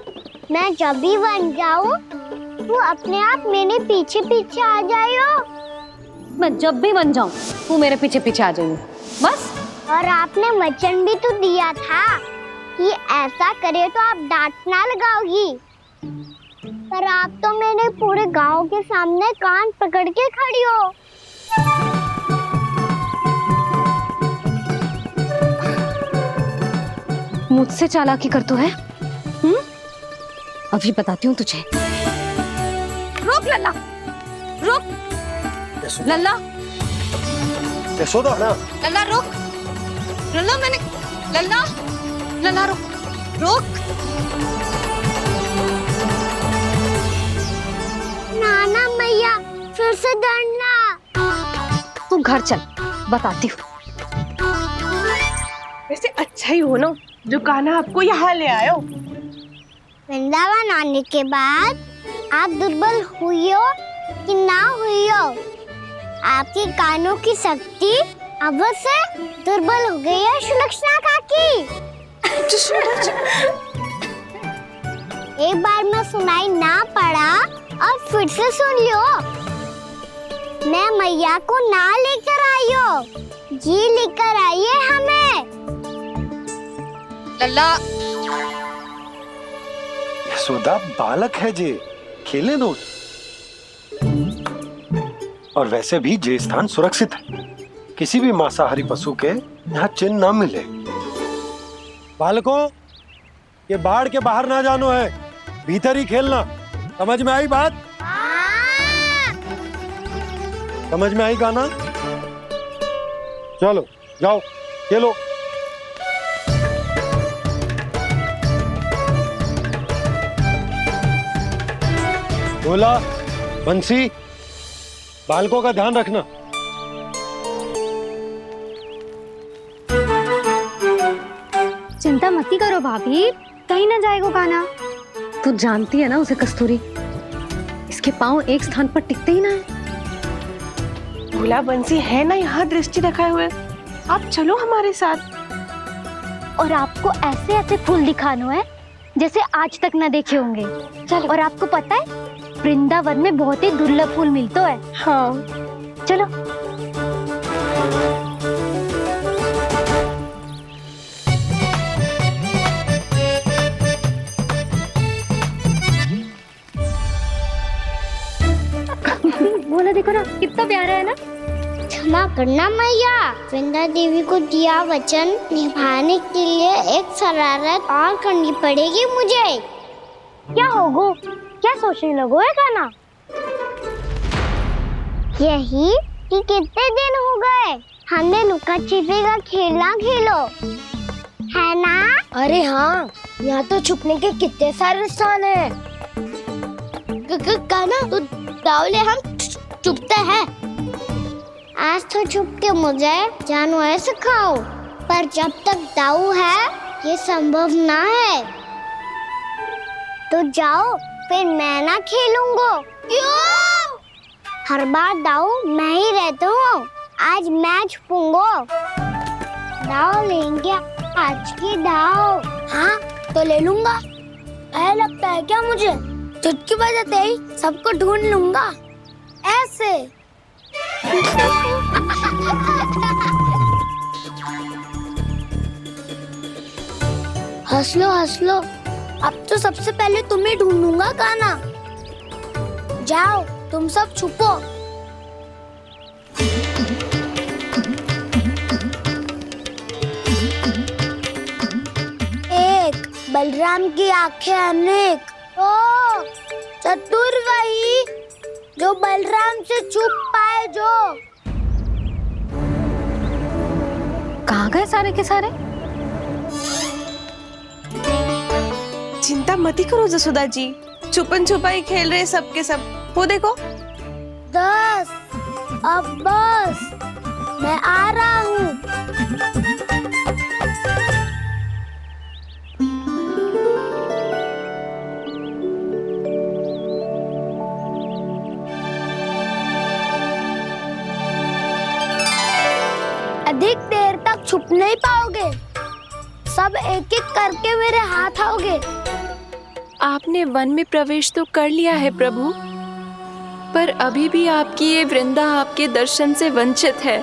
मैं जब भी बन जाऊं तू अपने आप मेरे पीछे पीछे आ जाइयो। मैं जब भी बन जाऊं तू मेरे पीछे पीछे आ जाइयो, बस। और आपने वचन भी तो दिया था कि ऐसा करे तो आप डांट ना लगाओगी, पर आप तो मेरे पूरे गांव के सामने कान पकड़ के खड़ी हो। मुझसे चालाकी कर तू है? अभी बताती हूँ तुझे। रुक लल्ला, रुक लल्ला, यशोदा ना, लल्ला रुक, लल्ला मैंने, लल्ला, लल्ला रुक, रुक। नाना मैया फिर से डरना। तू घर चल, बताती हूँ। वैसे अच्छा ही हो ना जो कान्हा आपको यहाँ ले आयो। वृंदावन आने के बाद आप दुर्बल हुई हो कि ना हुई हो, आपके कानों की शक्ति अब से दुर्बल हो गई है सुलक्षणा काकी। एक बार में सुनाई ना पड़ा और फिर से सुन लो। मैं मैया को ना लेकर आई हो, जी लेकर आई है हमें। लल्ला, यशोदा बालक है जे, खेले दो। और वैसे भी ये स्थान सुरक्षित है, किसी भी मांसाहारी पशु के यहाँ चिन्ह ना मिले। बालकों, ये बाढ़ के बाहर ना जानो है, भीतर ही खेलना। समझ में आई बात? समझ में आई गाना? चलो जाओ खेलो। बोला बंसी, बालकों का ध्यान रखना। चिंता मती करो भाभी, कहीं ना जाएगा कान्हा। तू जानती है ना उसे कस्तूरी, इसके पांव एक स्थान पर टिकते ही ना है। भोला बंसी है ना यहाँ दृष्टि रखाए हुए, आप चलो हमारे साथ। और आपको ऐसे ऐसे फूल दिखानो है जैसे आज तक न देखे होंगे। चलो। और आपको पता है वृंदावन में बहुत ही दुर्लभ फूल मिलते हैं। हाँ चलो। बोला देखो ना कितना प्यारा है ना। क्षमा करना मैया, वृंदा देवी को दिया वचन निभाने के लिए एक शरारत और करनी पड़ेगी मुझे। क्या होगो? क्या सोचने लगो है कान्हा? यही कि कितने दिन हो गए हमने लुका छिपी का खेलना खेलो, है ना? अरे हाँ, यहाँ तो छुपने के कितने सारे स्थान है। कान्हा तो दावले हम छुपते हैं। आज तो छुप के मुझे जानवर सिखाओ, पर जब तक दाऊ है ये संभव ना है। तो जाओ, फिर मैं ना खेलूंगा। क्यों? हर बार दाऊ मैं ही रहता हूँ, आज मैं छुपूंगा। दाऊ लेंगे आज की दाऊ। हाँ तो ले लूंगा। ऐसा लगता है क्या मुझे? चुटकी बजाते ही सबको ढूंढ लूंगा ऐसे। हंस लो, अब तो सबसे पहले तुम्हें ढूंढूंगा कान्हा। जाओ तुम सब छुपो। एक बलराम की आंखें अनेक, ओ चतुर वही जो बलराम से छुप पाए। जो कहाँ गए सारे के सारे? चिंता मत करो जसोदा जी, छुपन छुपाई खेल रहे सब के सब। वो देखो 10 अब बस, मैं आ रहा हूँ। अधिक देर तक छुप नहीं पाओगे, सब एक एक करके मेरे हाथ आओगे। आपने वन में प्रवेश तो कर लिया है प्रभु, पर अभी भी आपकी ये वृंदा आपके दर्शन से वंचित है।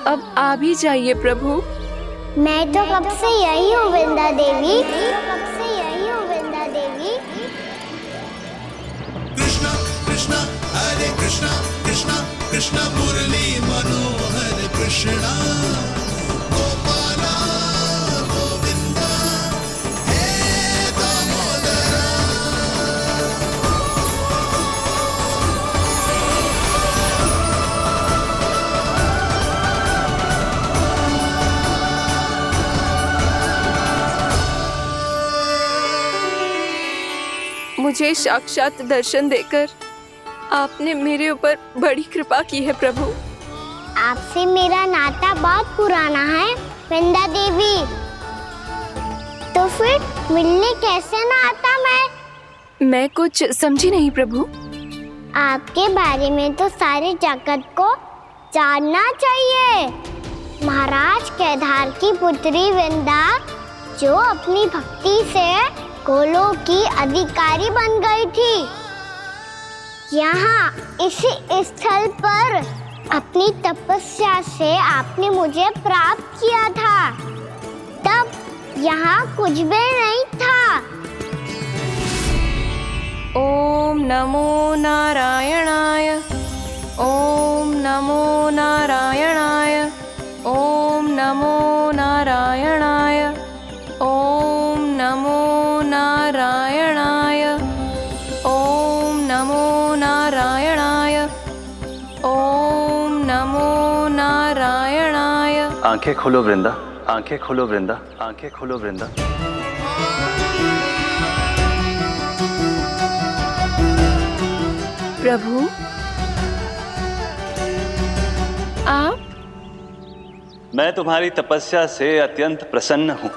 अब आ भी जाइए प्रभु। मैं तो कब से यही हूँ वृंदा देवी, कब से यही हूँ वृंदा देवी। कृष्णा कृष्णा हरे कृष्णा कृष्णा कृष्णा मुरली मनोहर कृष्णा गोपाला गोविंदा हे दामोदरा। मुझे साक्षात दर्शन देकर आपने मेरे ऊपर बड़ी कृपा की है प्रभु। आपसे मेरा नाता बहुत पुराना है वृंदा देवी, तो फिर मिलने कैसे ना आता मैं कुछ समझी नहीं प्रभु। आपके बारे में तो सारे जगत को जानना चाहिए। महाराज केदार की पुत्री वृंदा जो अपनी भक्ति से गोलों की अधिकारी बन गई थी, यहाँ इसी स्थल पर अपनी तपस्या से आपने मुझे प्राप्त किया था। तब यहाँ कुछ भी नहीं था। ओम नमो नारायणाय, ओम नमो नारायणाय, ओम नमो नारायणाय, ओम नमो नारायणाय, ओम नमो नारायणाय, ओम नमो नारायणाय। आंखें खोलो वृंदा, आंखें खोलो वृंदा, आंखें खोलो वृंदा। प्रभु आप? मैं तुम्हारी तपस्या से अत्यंत प्रसन्न हूं।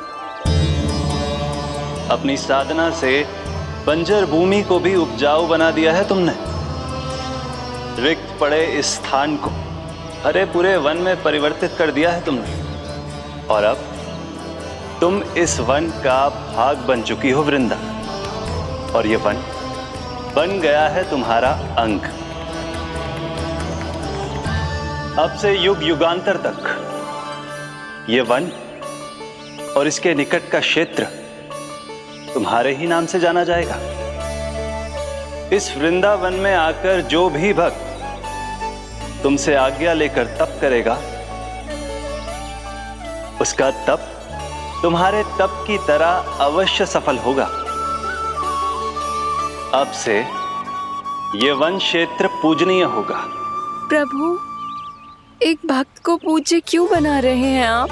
अपनी साधना से बंजर भूमि को भी उपजाऊ बना दिया है तुमने। रिक्त पड़े इस स्थान को हरे पूरे वन में परिवर्तित कर दिया है तुमने, और अब तुम इस वन का भाग बन चुकी हो वृंदा, और ये वन बन गया है तुम्हारा अंग। अब से युग युगांतर तक ये वन और इसके निकट का क्षेत्र तुम्हारे ही नाम से जाना जाएगा। इस वृंदावन में आकर जो भी भक्त तुमसे आज्ञा लेकर तप करेगा, उसका तप तुम्हारे तप की तरह अवश्य सफल होगा। अब से ये वन क्षेत्र पूजनीय होगा। प्रभु, एक भक्त को पूज्य क्यों बना रहे हैं आप?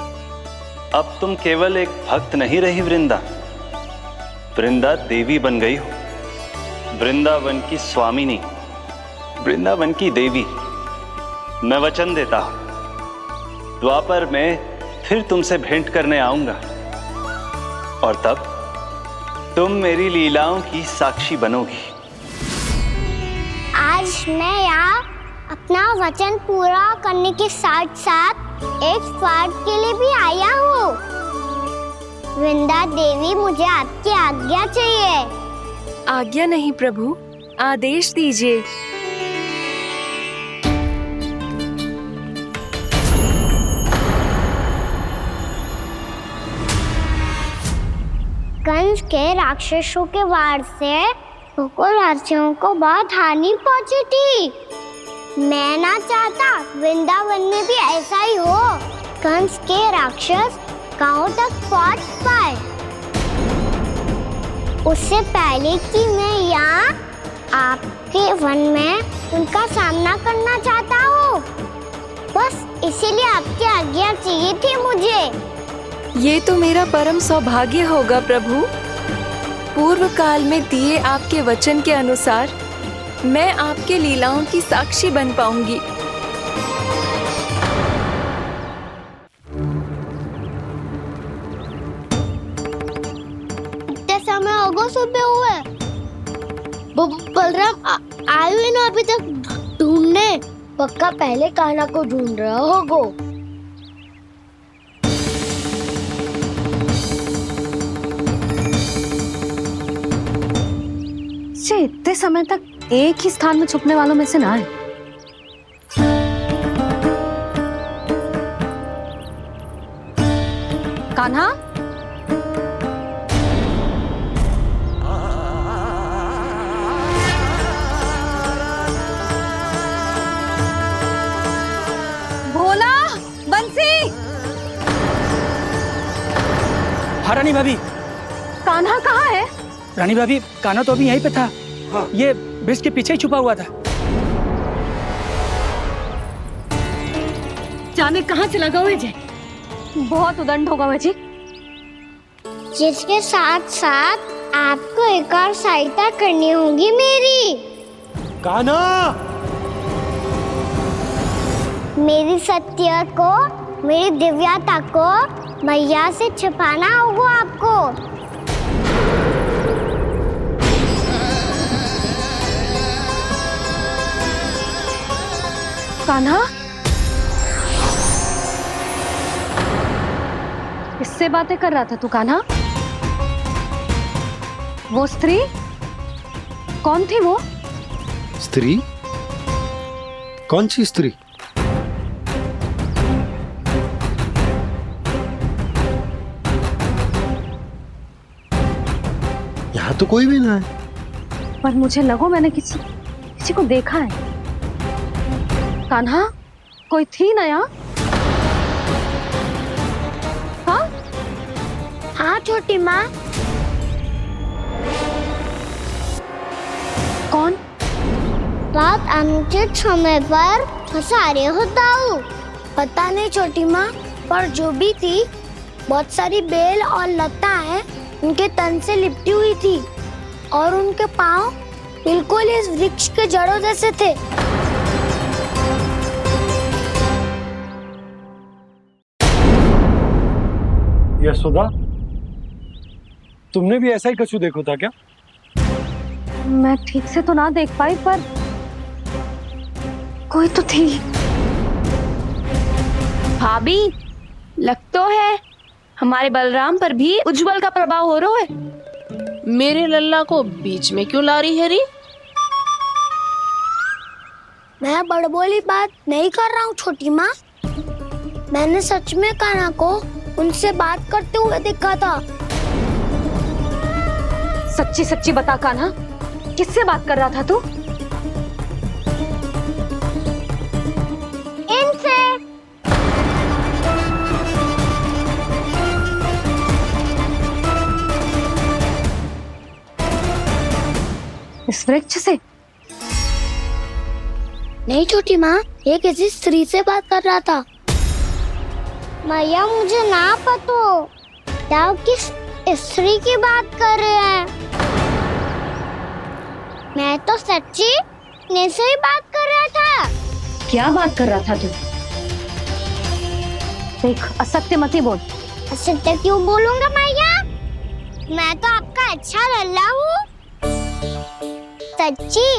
अब तुम केवल एक भक्त नहीं रही वृंदा, वृंदा देवी बन गई हो। वृंदावन की स्वामिनी, वृंदावन की देवी। मैं वचन देता हूं, द्वापर में फिर तुमसे भेंट करने आऊंगा, और तब तुम मेरी लीलाओं की साक्षी बनोगी। आज मैं यहाँ अपना वचन पूरा करने के साथ साथ एक स्वार्थ के लिए भी आया हूँ। वृंदा देवी, मुझे आपकी आज्ञा चाहिए। आज्ञा नहीं प्रभु, आदेश दीजिए। कंस के राक्षसों के वार से गोकुलवासियों को बहुत हानि पहुंची थी। मैं ना चाहता वृंदावन में भी ऐसा ही हो। कंस के राक्षस गांव तक पहुंच पाए, उससे पहले कि मैं यहाँ आपके वन में उनका सामना करना चाहता हूँ। बस इसीलिए आपकी आज्ञा चाहिए थी मुझे। ये तो मेरा परम सौभाग्य होगा प्रभु। पूर्व काल में दिए आपके वचन के अनुसार मैं आपके लीलाओं की साक्षी बन पाऊंगी। इतना समय होगा सुबह हुए, बलराम आए हुए ना अभी तक ढूंढने। पक्का पहले कान्हा को ढूंढ रहा होगा। इतने समय तक एक ही स्थान में छुपने वालों में से ना है। कान्हा, भोला, बंसी। हाँ रानी भाभी। कान्हा कहाँ है? रानी भाभी, कान्हा तो अभी यहीं पे था। हाँ। ये ब्रिज के पीछे ही छुपा हुआ था। जाने कहाँ चला गया है जी? बहुत उदंड होगा जी। जिसके साथ साथ आपको एक और सहायता करनी होगी मेरी। कान्हा, मेरी सत्य को, मेरी दिव्यता को मैया से छिपाना होगा आपको। कान्हा, किससे बातें कर रहा था तू कान्हा? वो स्त्री कौन थी? वो स्त्री? कौन सी स्त्री? यहाँ तो कोई भी ना है। पर मुझे लगो मैंने किसी को देखा है। कान्हा, कोई थी ना यहाँ? हाँ? हाँ छोटी माँ। कौन? रात अनुचित समय पर फंसा रहे हो दाऊ। पता नहीं छोटी माँ, पर जो भी थी बहुत सारी बेल और लता है उनके तन से लिपटी हुई थी और उनके पाँव बिल्कुल इस वृक्ष के जड़ों जैसे थे। यशोदा, तुमने भी ऐसा ही कछु देखो था क्या? मैं ठीक से तो ना देख पाई, पर कोई तो थी। भाभी, लग तो है हमारे बलराम पर भी उज्जवल का प्रभाव हो रहा है। मेरे लल्ला को बीच में क्यों ला रही है री? मैं बड़बोली बात नहीं कर रहा हूँ छोटी माँ। मैंने सच में कान्हा को उनसे बात करते हुए देखा था। सच्ची सच्ची बता कान्हा, किससे बात कर रहा था तू? इनसे। इस वृक्ष से? नहीं छोटी माँ, ये किसी स्त्री से बात कर रहा था। मैया मुझे ना पतो क्या किस स्त्री की बात कर रहे हैं। मैं तो सच्ची ने से ही बात कर रहा था। क्या बात कर रहा था तू? देख, असत्य मत ही बोल। असत्य क्यों बोलूंगा मैया? मैं तो आपका अच्छा लल्ला हूँ। सच्ची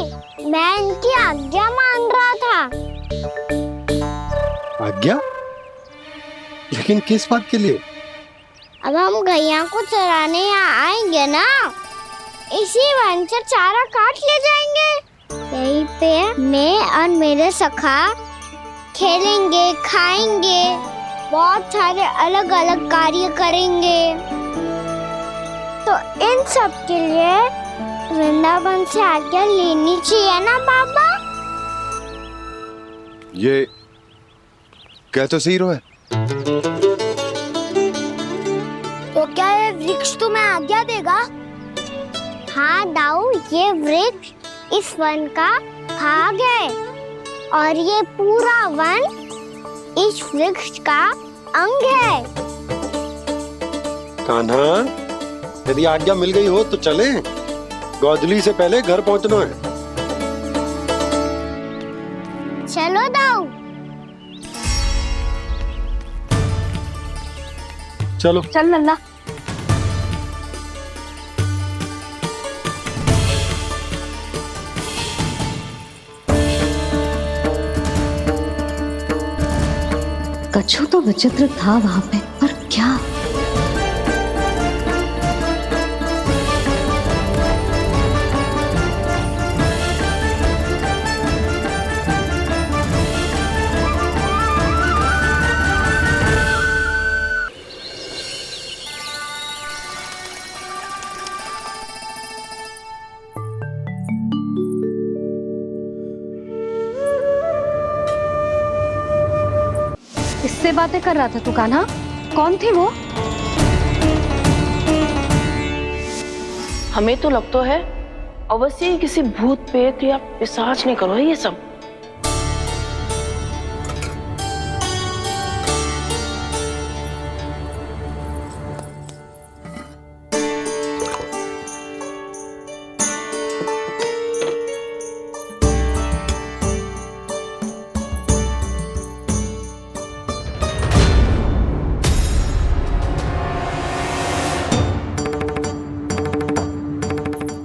मैं इनकी आज्ञा मान रहा था। आज्ञा? लेकिन किस बात के लिए? अब हम गैया को चराने यहाँ आएंगे ना, इसी वन से चारा काट ले जाएंगे। यहीं पे मैं और मेरे सखा खेलेंगे, खाएंगे, बहुत सारे अलग अलग कार्य करेंगे। तो इन सब के लिए वृंदावन से आज्ञा लेनी चाहिए ना बाबा? ये क्या तो सही रो है? तो क्या ये वृक्ष तुम्हें आज्ञा देगा? हाँ दाऊ, ये वृक्ष इस वन का भाग है और ये पूरा वन इस वृक्ष का अंग है। कान्हा, यदि आज्ञा मिल गई हो तो चले। गोधली से पहले घर पहुंचना है। चलो दाऊ। चलो चल लल्ला। कछु तो विचित्र था वहां पे, पर क्या? किससे बातें कर रहा था तू कान्हा? कौन थी वो? हमें तो लगता है अवश्य ही किसी भूत प्रेत या पिशाच ने करो है ये सब।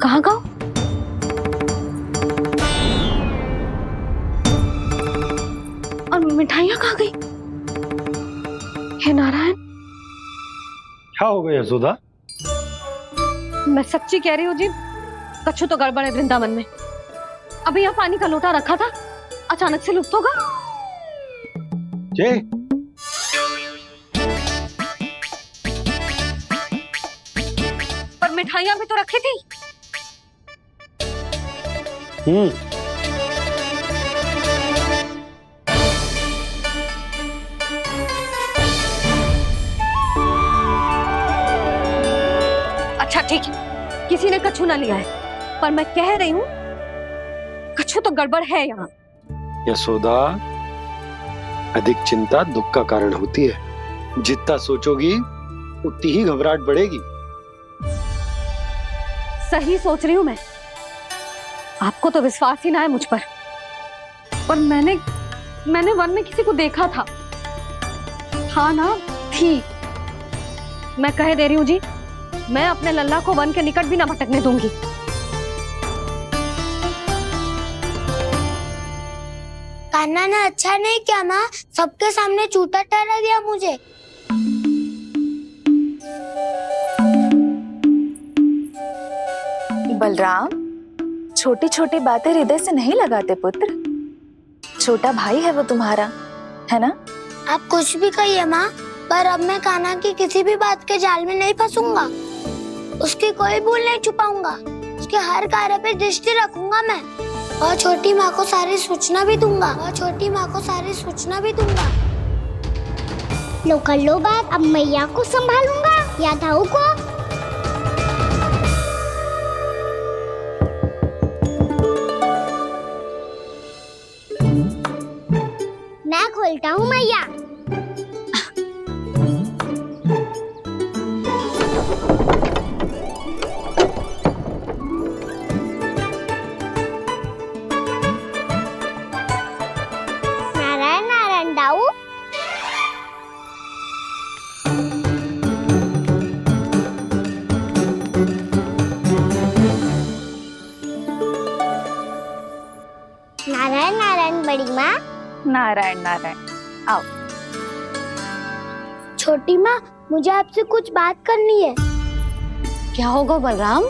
कहाँ गाँव? और मिठाइयाँ कहाँ गई? हे नारायण, क्या हो गया यशोदा? मैं सच्ची कह रही हूँ जी, कछु तो गड़बड़ है वृंदावन में। अभी यहाँ पानी का लोटा रखा था, अचानक से लुप्त होगा। जय, पर मिठाइयाँ भी तो रखी थी। अच्छा ठीक है, किसी ने कछु ना लिया है, पर मैं कह रही हूँ कछु तो गड़बड़ है यहाँ। यशोदा, अधिक चिंता दुख का कारण होती है। जितना सोचोगी उतनी ही घबराहट बढ़ेगी। सही सोच रही हूँ मैं। आपको तो विश्वास ही ना है मुझ पर मैंने वन में किसी को देखा था। हाँ ना, थी। मैं कह दे रही हूँ जी, मैं अपने लल्ला को वन के निकट भी ना भटकने दूंगी। कान्हा ने अच्छा नहीं किया माँ, सबके सामने चूता ठहरा दिया मुझे। बलराम, छोटी छोटी बातें हृदय से नहीं लगाते पुत्र। छोटा भाई है वो तुम्हारा, है ना? आप कुछ भी कहिए माँ, पर अब मैं कान्हा की किसी भी बात के जाल में नहीं फंसूंगा। उसकी कोई भूल नहीं छुपाऊंगा। उसके हर कार्य पे दृष्टि रखूंगा मैं, और छोटी माँ को सारी सूचना भी दूंगा। लो कर लो बात, अब मैया को संभालूंगा या दाऊ को। मैं खोलता हूँ मैया। नारायण नारायण दाऊ। नारायण नारायण बड़ी माँ। नारायण नारायण, आओ। छोटी माँ, मुझे आपसे कुछ बात करनी है। क्या होगा बलराम?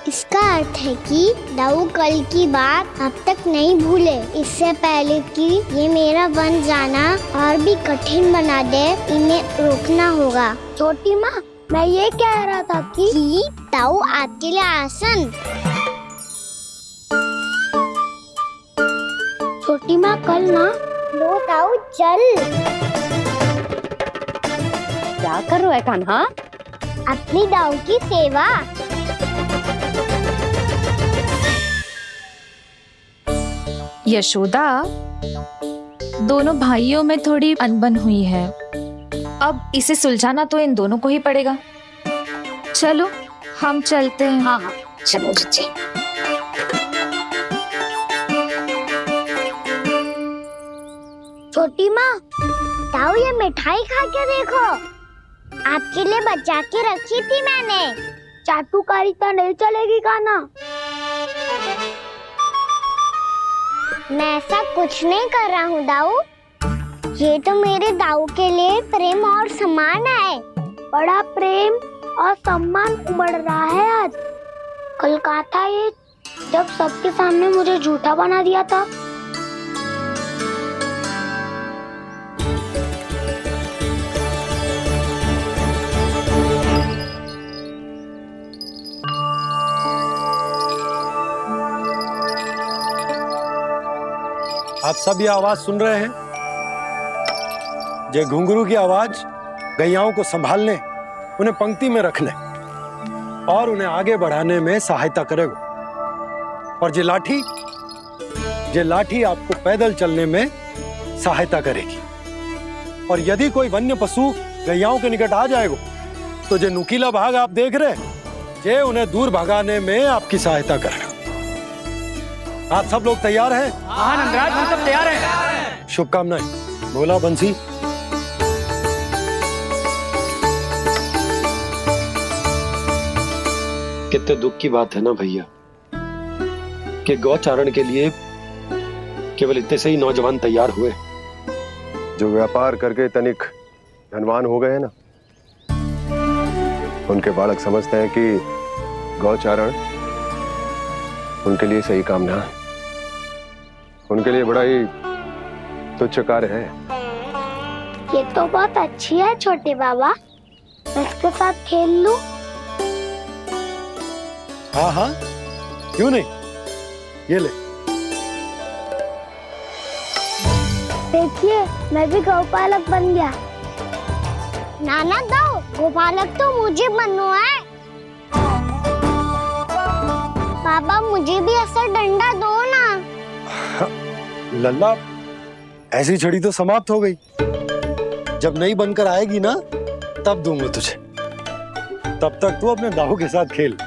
इसका अर्थ है कि दाऊ कल की बात अब तक नहीं भूले। इससे पहले कि ये मेरा वन जाना और भी कठिन बना दे, इन्हें रोकना होगा। छोटी माँ, मैं ये कह रहा था कि दाऊ आपके लिए आसन। छोटी माँ, कल ना लो दाऊ चल। क्या कर रहा है कान्हा? अपनी दाऊ की सेवा। यशोदा, दोनों भाइयों में थोड़ी अनबन हुई है। अब इसे सुलझाना तो इन दोनों को ही पड़ेगा। चलो हम चलते हैं। हाँ हाँ चलो जी। छोटी माँ, ताऊ ये मिठाई खा के देखो, आपके लिए बचा के रखी थी मैंने। चाटुकारिता नहीं चलेगी काना। मैं ऐसा कुछ नहीं कर रहा हूँ दाऊ। ये तो मेरे दाऊ के लिए प्रेम और सम्मान है। बड़ा प्रेम और सम्मान उमड़ रहा है आज। कल कहा था ये जब सबके सामने मुझे झूठा बना दिया था। आप सब ये आवाज सुन रहे हैं? ये घुंघरू की आवाज गैयाओं को संभालने, उन्हें पंक्ति में रखने और उन्हें आगे बढ़ाने में सहायता करेगा। और ये लाठी आपको पैदल चलने में सहायता करेगी। और यदि कोई वन्य पशु गैयाओं के निकट आ जाएगा तो जो नुकीला भाग आप देख रहे हैं, ये उन्हें दूर भगाने में आपकी सहायता करेगा। आप सब लोग तैयार हैं? हाँ नंदराज, हम सब तैयार हैं। शुभकामनाएं। बोला बंसी। कितने दुख की बात है ना भैया कि गौचारण के लिए केवल इतने से ही नौजवान तैयार हुए। जो व्यापार करके तनिक धनवान हो गए ना, उनके बालक समझते हैं कि गौचारण उनके लिए सही काम ना है। उनके लिए बड़ा ही तुच्छ कार्य है। ये तो बहुत अच्छी है छोटे बाबा, मैं इसके साथ खेल लूं? हाँ हाँ क्यों नहीं, ये ले। देखिए मैं भी गौपालक बन गया। नाना दो, गौपालक तो मुझे बनना है। बाबा मुझे भी ऐसा डंडा दो ना। लल्ला, ऐसी छड़ी तो समाप्त हो गई। जब नई बनकर आएगी ना तब दूंगा तुझे। तब तक तू अपने दाऊ के साथ खेल,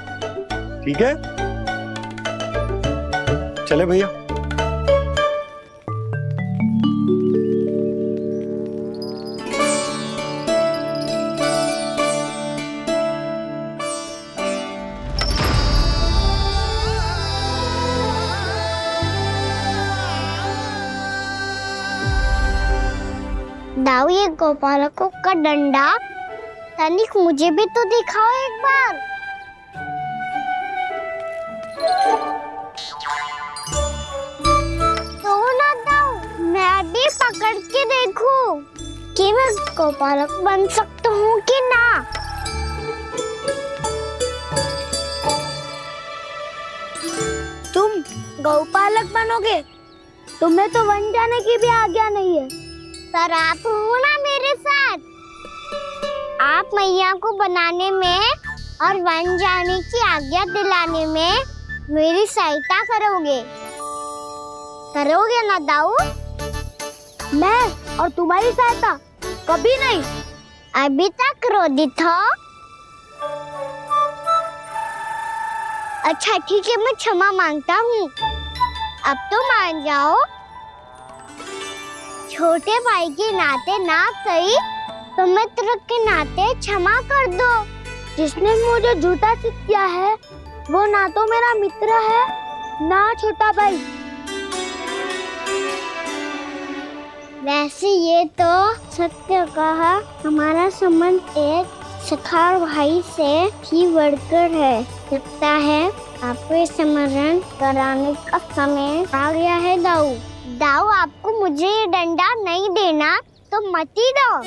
ठीक है? चले भैया। दाऊ ये गोपालकों का डंडा तनिक मुझे भी तो दिखाओ एक बार। तो ना दाऊ, मैं भी पकड़ के देखूं कि मैं गोपालक बन सकता हूँ कि ना। तुम गौपालक बनोगे? तुम्हें तो वन जाने की भी आज्ञा नहीं है। पर आप हो ना मेरे साथ। आप मैया को बनाने में और वन जाने की आज्ञा दिलाने में मेरी सहायता करोगे ना दाऊ? मैं और तुम्हारी सहायता कभी नहीं। अभी तक क्रोधित हो? अच्छा ठीक है, मैं क्षमा मांगता हूँ। अब तो मान जाओ। छोटे भाई के नाते ना सही तो मित्र के नाते क्षमा कर दो। जिसने मुझे झूठा सिद्ध किया है वो ना तो मेरा मित्र है ना छोटा भाई। वैसे ये तो सत्य कहा, हमारा संबंध एक सखा भाई से भी बढ़कर है। लगता है आपको स्मरण कराने का समय आ गया है दाऊ। दाऊ आपको मुझे ये डंडा नहीं देना तो मत ही दो,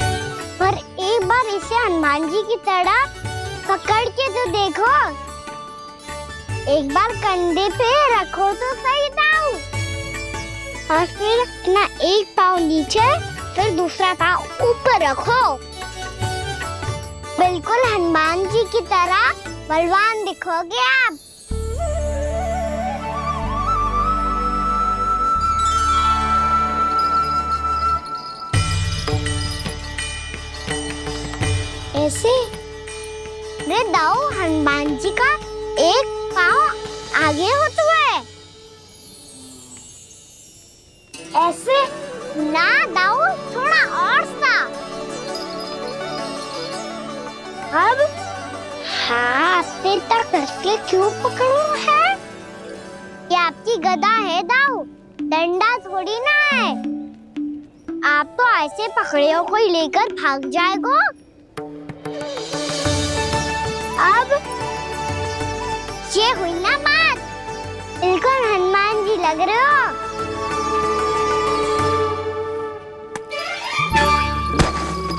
पर एक बार इसे हनुमान जी की तरह पकड़ के तो देखो। एक बार कंधे पे रखो तो सही दाऊ, और फिर अपना एक पाँव नीचे फिर दूसरा पाँव ऊपर रखो। बिल्कुल हनुमान जी की तरह बलवान दिखोगे आप। ऐसे? रे दाऊ, हनुमान जी का एक पाँव आगे होता है। ऐसे ना दाऊ, थोड़ा और सा। अब हाँ, फिर तक कसके क्यों पकड़ू है? ये आपकी गदा है दाऊ, डंडा थोड़ी ना है। आप तो ऐसे पकड़े हो कोई लेकर भाग जाएगा। अब ये हुई ना बात, बिल्कुल हनुमान जी लग रहे हो।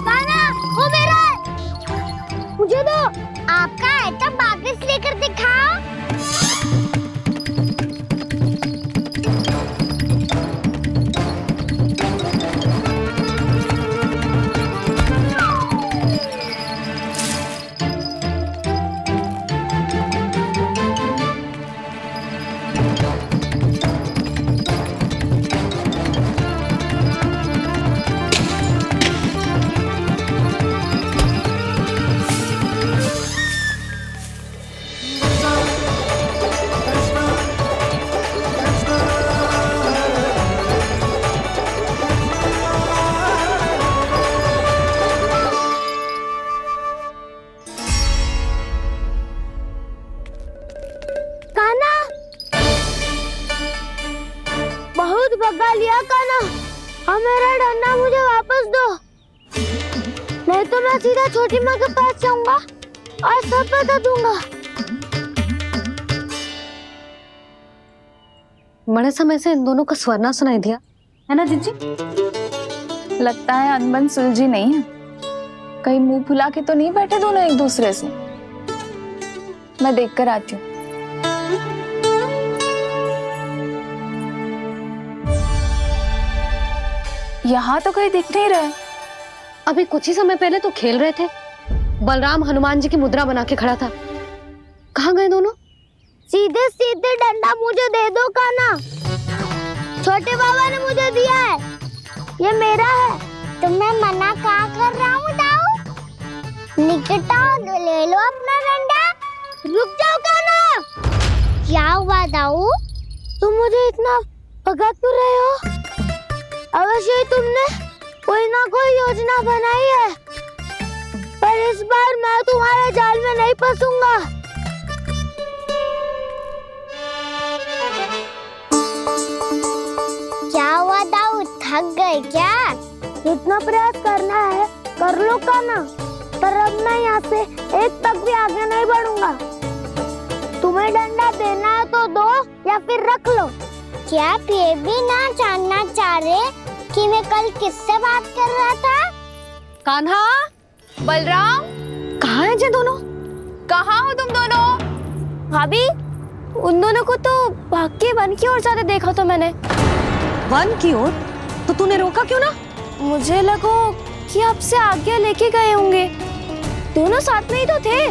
कान्हा, वो मेरा है। मुझे दो। आपका है तो वापस लेकर दिखाओ। बहुत भगा लिया कान्हा, अब मेरा डंडा मुझे वापस दो, नहीं तो मैं सीधा छोटी माँ के पास जाऊंगा और सब बता दूंगा। बड़े समय से इन दोनों का स्वर ना सुनाई दिया, है ना जीजी? लगता है अनबन सुलझी नहीं है। कहीं मुंह फुला के तो नहीं बैठे दोनों एक दूसरे से। मैं देखकर आती हूँ। यहाँ तो कहीं दिख नहीं रहे। अभी कुछ ही समय पहले तो खेल रहे थे। बलराम हनुमान जी की मुद्रा बना के खड़ा था। कहाँ गए दोनों? सीधे सीधे डंडा मुझे दे दो कान्हा, छोटे बाबा ने मुझे दिया है, ये मेरा है। तो मैं मना कहाँ कर रहा हूँ दाऊ? निकट आओ, ले लो अपना डंडा। रुक जाओ कान्हा। क्या हुआ दाऊ, तुम मुझे इतना भगा क्यों रहे हो? अवश्य ही तुमने कोई ना कोई योजना बनाई है, पर इस बार मैं तुम्हारे जाल में नहीं फंसूंगा। क्या हुआ दाऊ, थक गए क्या? इतना प्रयास करना है कर लो कान्हा, पर अब मैं यहाँ से एक तक भी आगे नहीं बढ़ूंगा। तुम्हें डंडा देना है तो दो या फिर रख लो। क्या आप ये भी ना जानना चाह रहे कि मैं कल किससे बात कर रहा था? कान्हा, बलराम, कहाँ हैं ये दोनों? कहाँ हो तुम दोनों? भाभी, उन दोनों को तो भाग के वन की ओर जाते देखा तो मैंने। वन की ओर? तो तूने रोका क्यों ना? मुझे लगा कि आपसे आगे लेके गए होंगे, दोनों साथ में ही तो थे।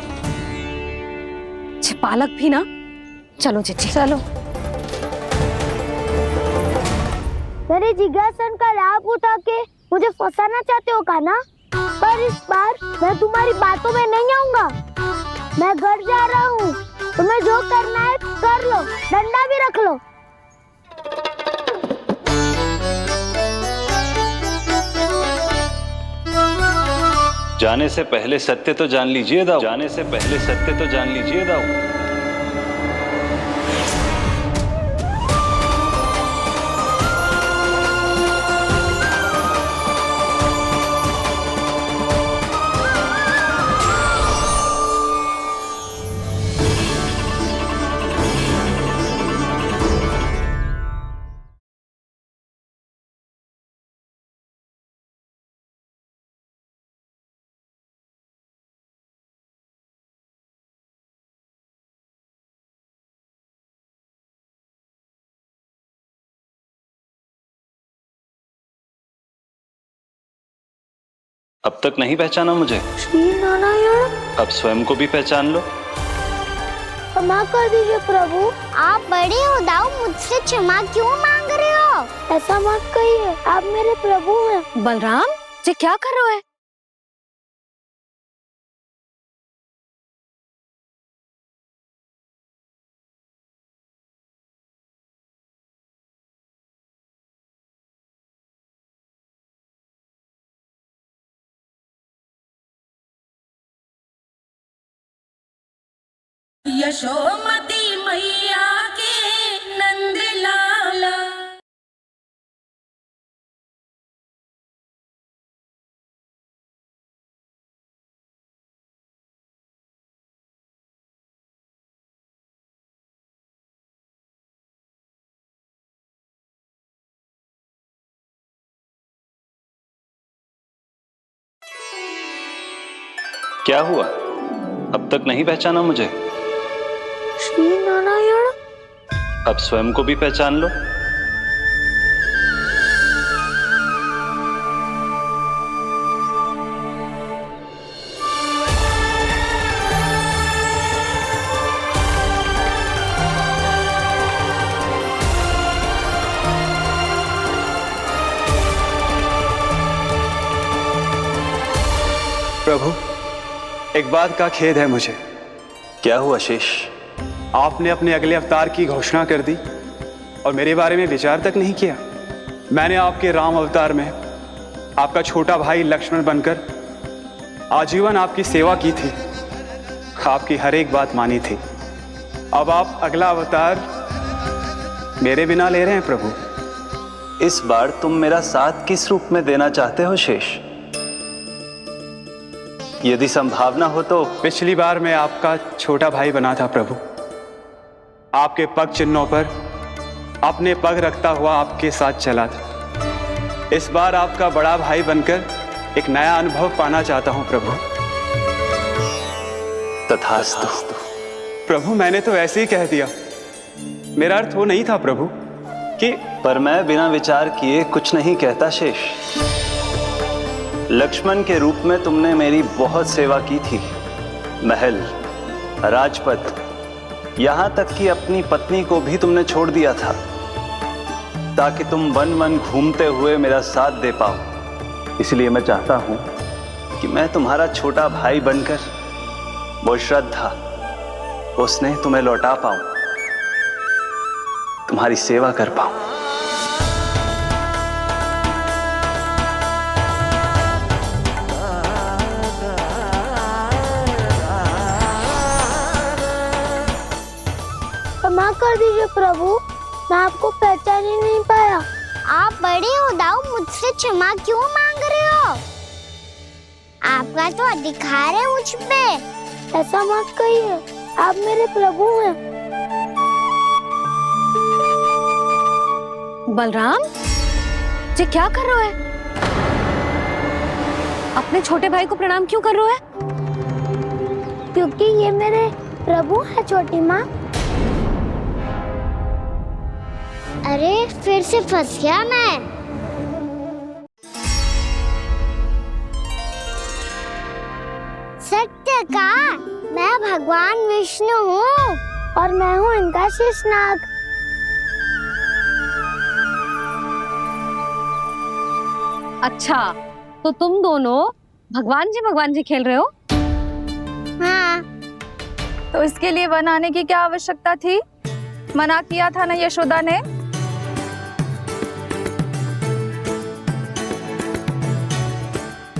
पालक भी ना। चलो जीजी चलो। मेरे जिज्ञासन का लाभ उठा के मुझे फंसाना चाहते हो कान्हा, पर इस बार मैं तुम्हारी बातों में नहीं आऊंगा। मैं घर जा रहा हूँ, तुम्हें जो करना है कर लो, डंडा भी रख लो। जाने से पहले सत्य तो जान लीजिए दाऊ। जाने से पहले सत्य तो जान लीजिए दाऊ। अब तक नहीं पहचाना मुझे? श्री नारायण। अब स्वयं को भी पहचान लो। क्षमा कर दीजिए प्रभु। आप बड़े हो दाऊ, मुझसे क्षमा क्यों मांग रहे हो? ऐसा मत कहिए, आप मेरे प्रभु हैं। बलराम, ये क्या कर रहे हो? यशोमती मैया के नंद लाला। क्या हुआ, अब तक नहीं पहचाना मुझे? श्री नारायण। अब स्वयं को भी पहचान लो। प्रभु, एक बात का खेद है मुझे। क्या हुआ शेष? आपने अपने अगले अवतार की घोषणा कर दी और मेरे बारे में विचार तक नहीं किया। मैंने आपके राम अवतार में आपका छोटा भाई लक्ष्मण बनकर आजीवन आपकी सेवा की थी, आपकी हर एक बात मानी थी। अब आप अगला अवतार मेरे बिना ले रहे हैं प्रभु। इस बार तुम मेरा साथ किस रूप में देना चाहते हो शेष? यदि संभावना हो तो। पिछली बार मैं आपका छोटा भाई बना था प्रभु, आपके पग चिन्हों पर अपने पग रखता हुआ आपके साथ चला था। इस बार आपका बड़ा भाई बनकर एक नया अनुभव पाना चाहता हूं प्रभु। तथास्तु। प्रभु, मैंने तो ऐसे ही कह दिया, मेरा अर्थ वो नहीं था प्रभु कि। पर मैं बिना विचार किए कुछ नहीं कहता शेष। लक्ष्मण के रूप में तुमने मेरी बहुत सेवा की थी। महल, राजपथ, यहां तक कि अपनी पत्नी को भी तुमने छोड़ दिया था ताकि तुम वन वन घूमते हुए मेरा साथ दे पाओ। इसलिए मैं चाहता हूं कि मैं तुम्हारा छोटा भाई बनकर वो श्रद्धा, वो स्नेह तुम्हें लौटा पाऊं, तुम्हारी सेवा कर पाऊं। क्षमा कर दीजिए प्रभु, मैं आपको पहचान ही नहीं पाया। आप बड़े हो दाऊ, मुझसे क्षमा क्यों मांग रहे हो? आपका तो अधिकार है मुझ पे। ऐसा मत कहिए, आप मेरे प्रभु हैं। बलराम जी, क्या कर रहे हो? अपने छोटे भाई को प्रणाम क्यों कर रहे हो? क्योंकि ये मेरे प्रभु है छोटी माँ। अरे फिर से फंस गया मैं। सत्य का, मैं भगवान विष्णु हूँ और मैं हूँ इनका शेषनाग। अच्छा, तो तुम दोनों भगवान जी खेल रहे हो? हाँ। तो इसके लिए वन आने की क्या आवश्यकता थी? मना किया था ना यशोदा ने।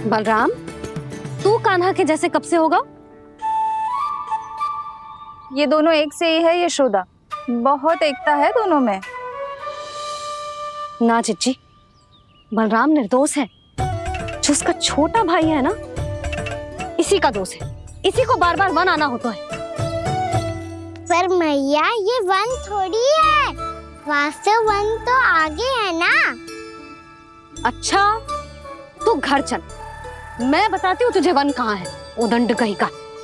बलराम, तू कान्हा के जैसे कब से होगा? ये दोनों एक से ही है यशोदा, बहुत एकता है दोनों में। ना चिच्ची, बलराम निर्दोष है। जो उसका छोटा भाई है ना, इसी का दोष है। इसी को बार बार वन आना होता है। पर मैया, ये वन थोड़ी है, वास्तव वन तो आगे है ना। अच्छा, तू घर चल, मैं बताती हूँ तुझे वन कहाँ है। उदंड कहीं का।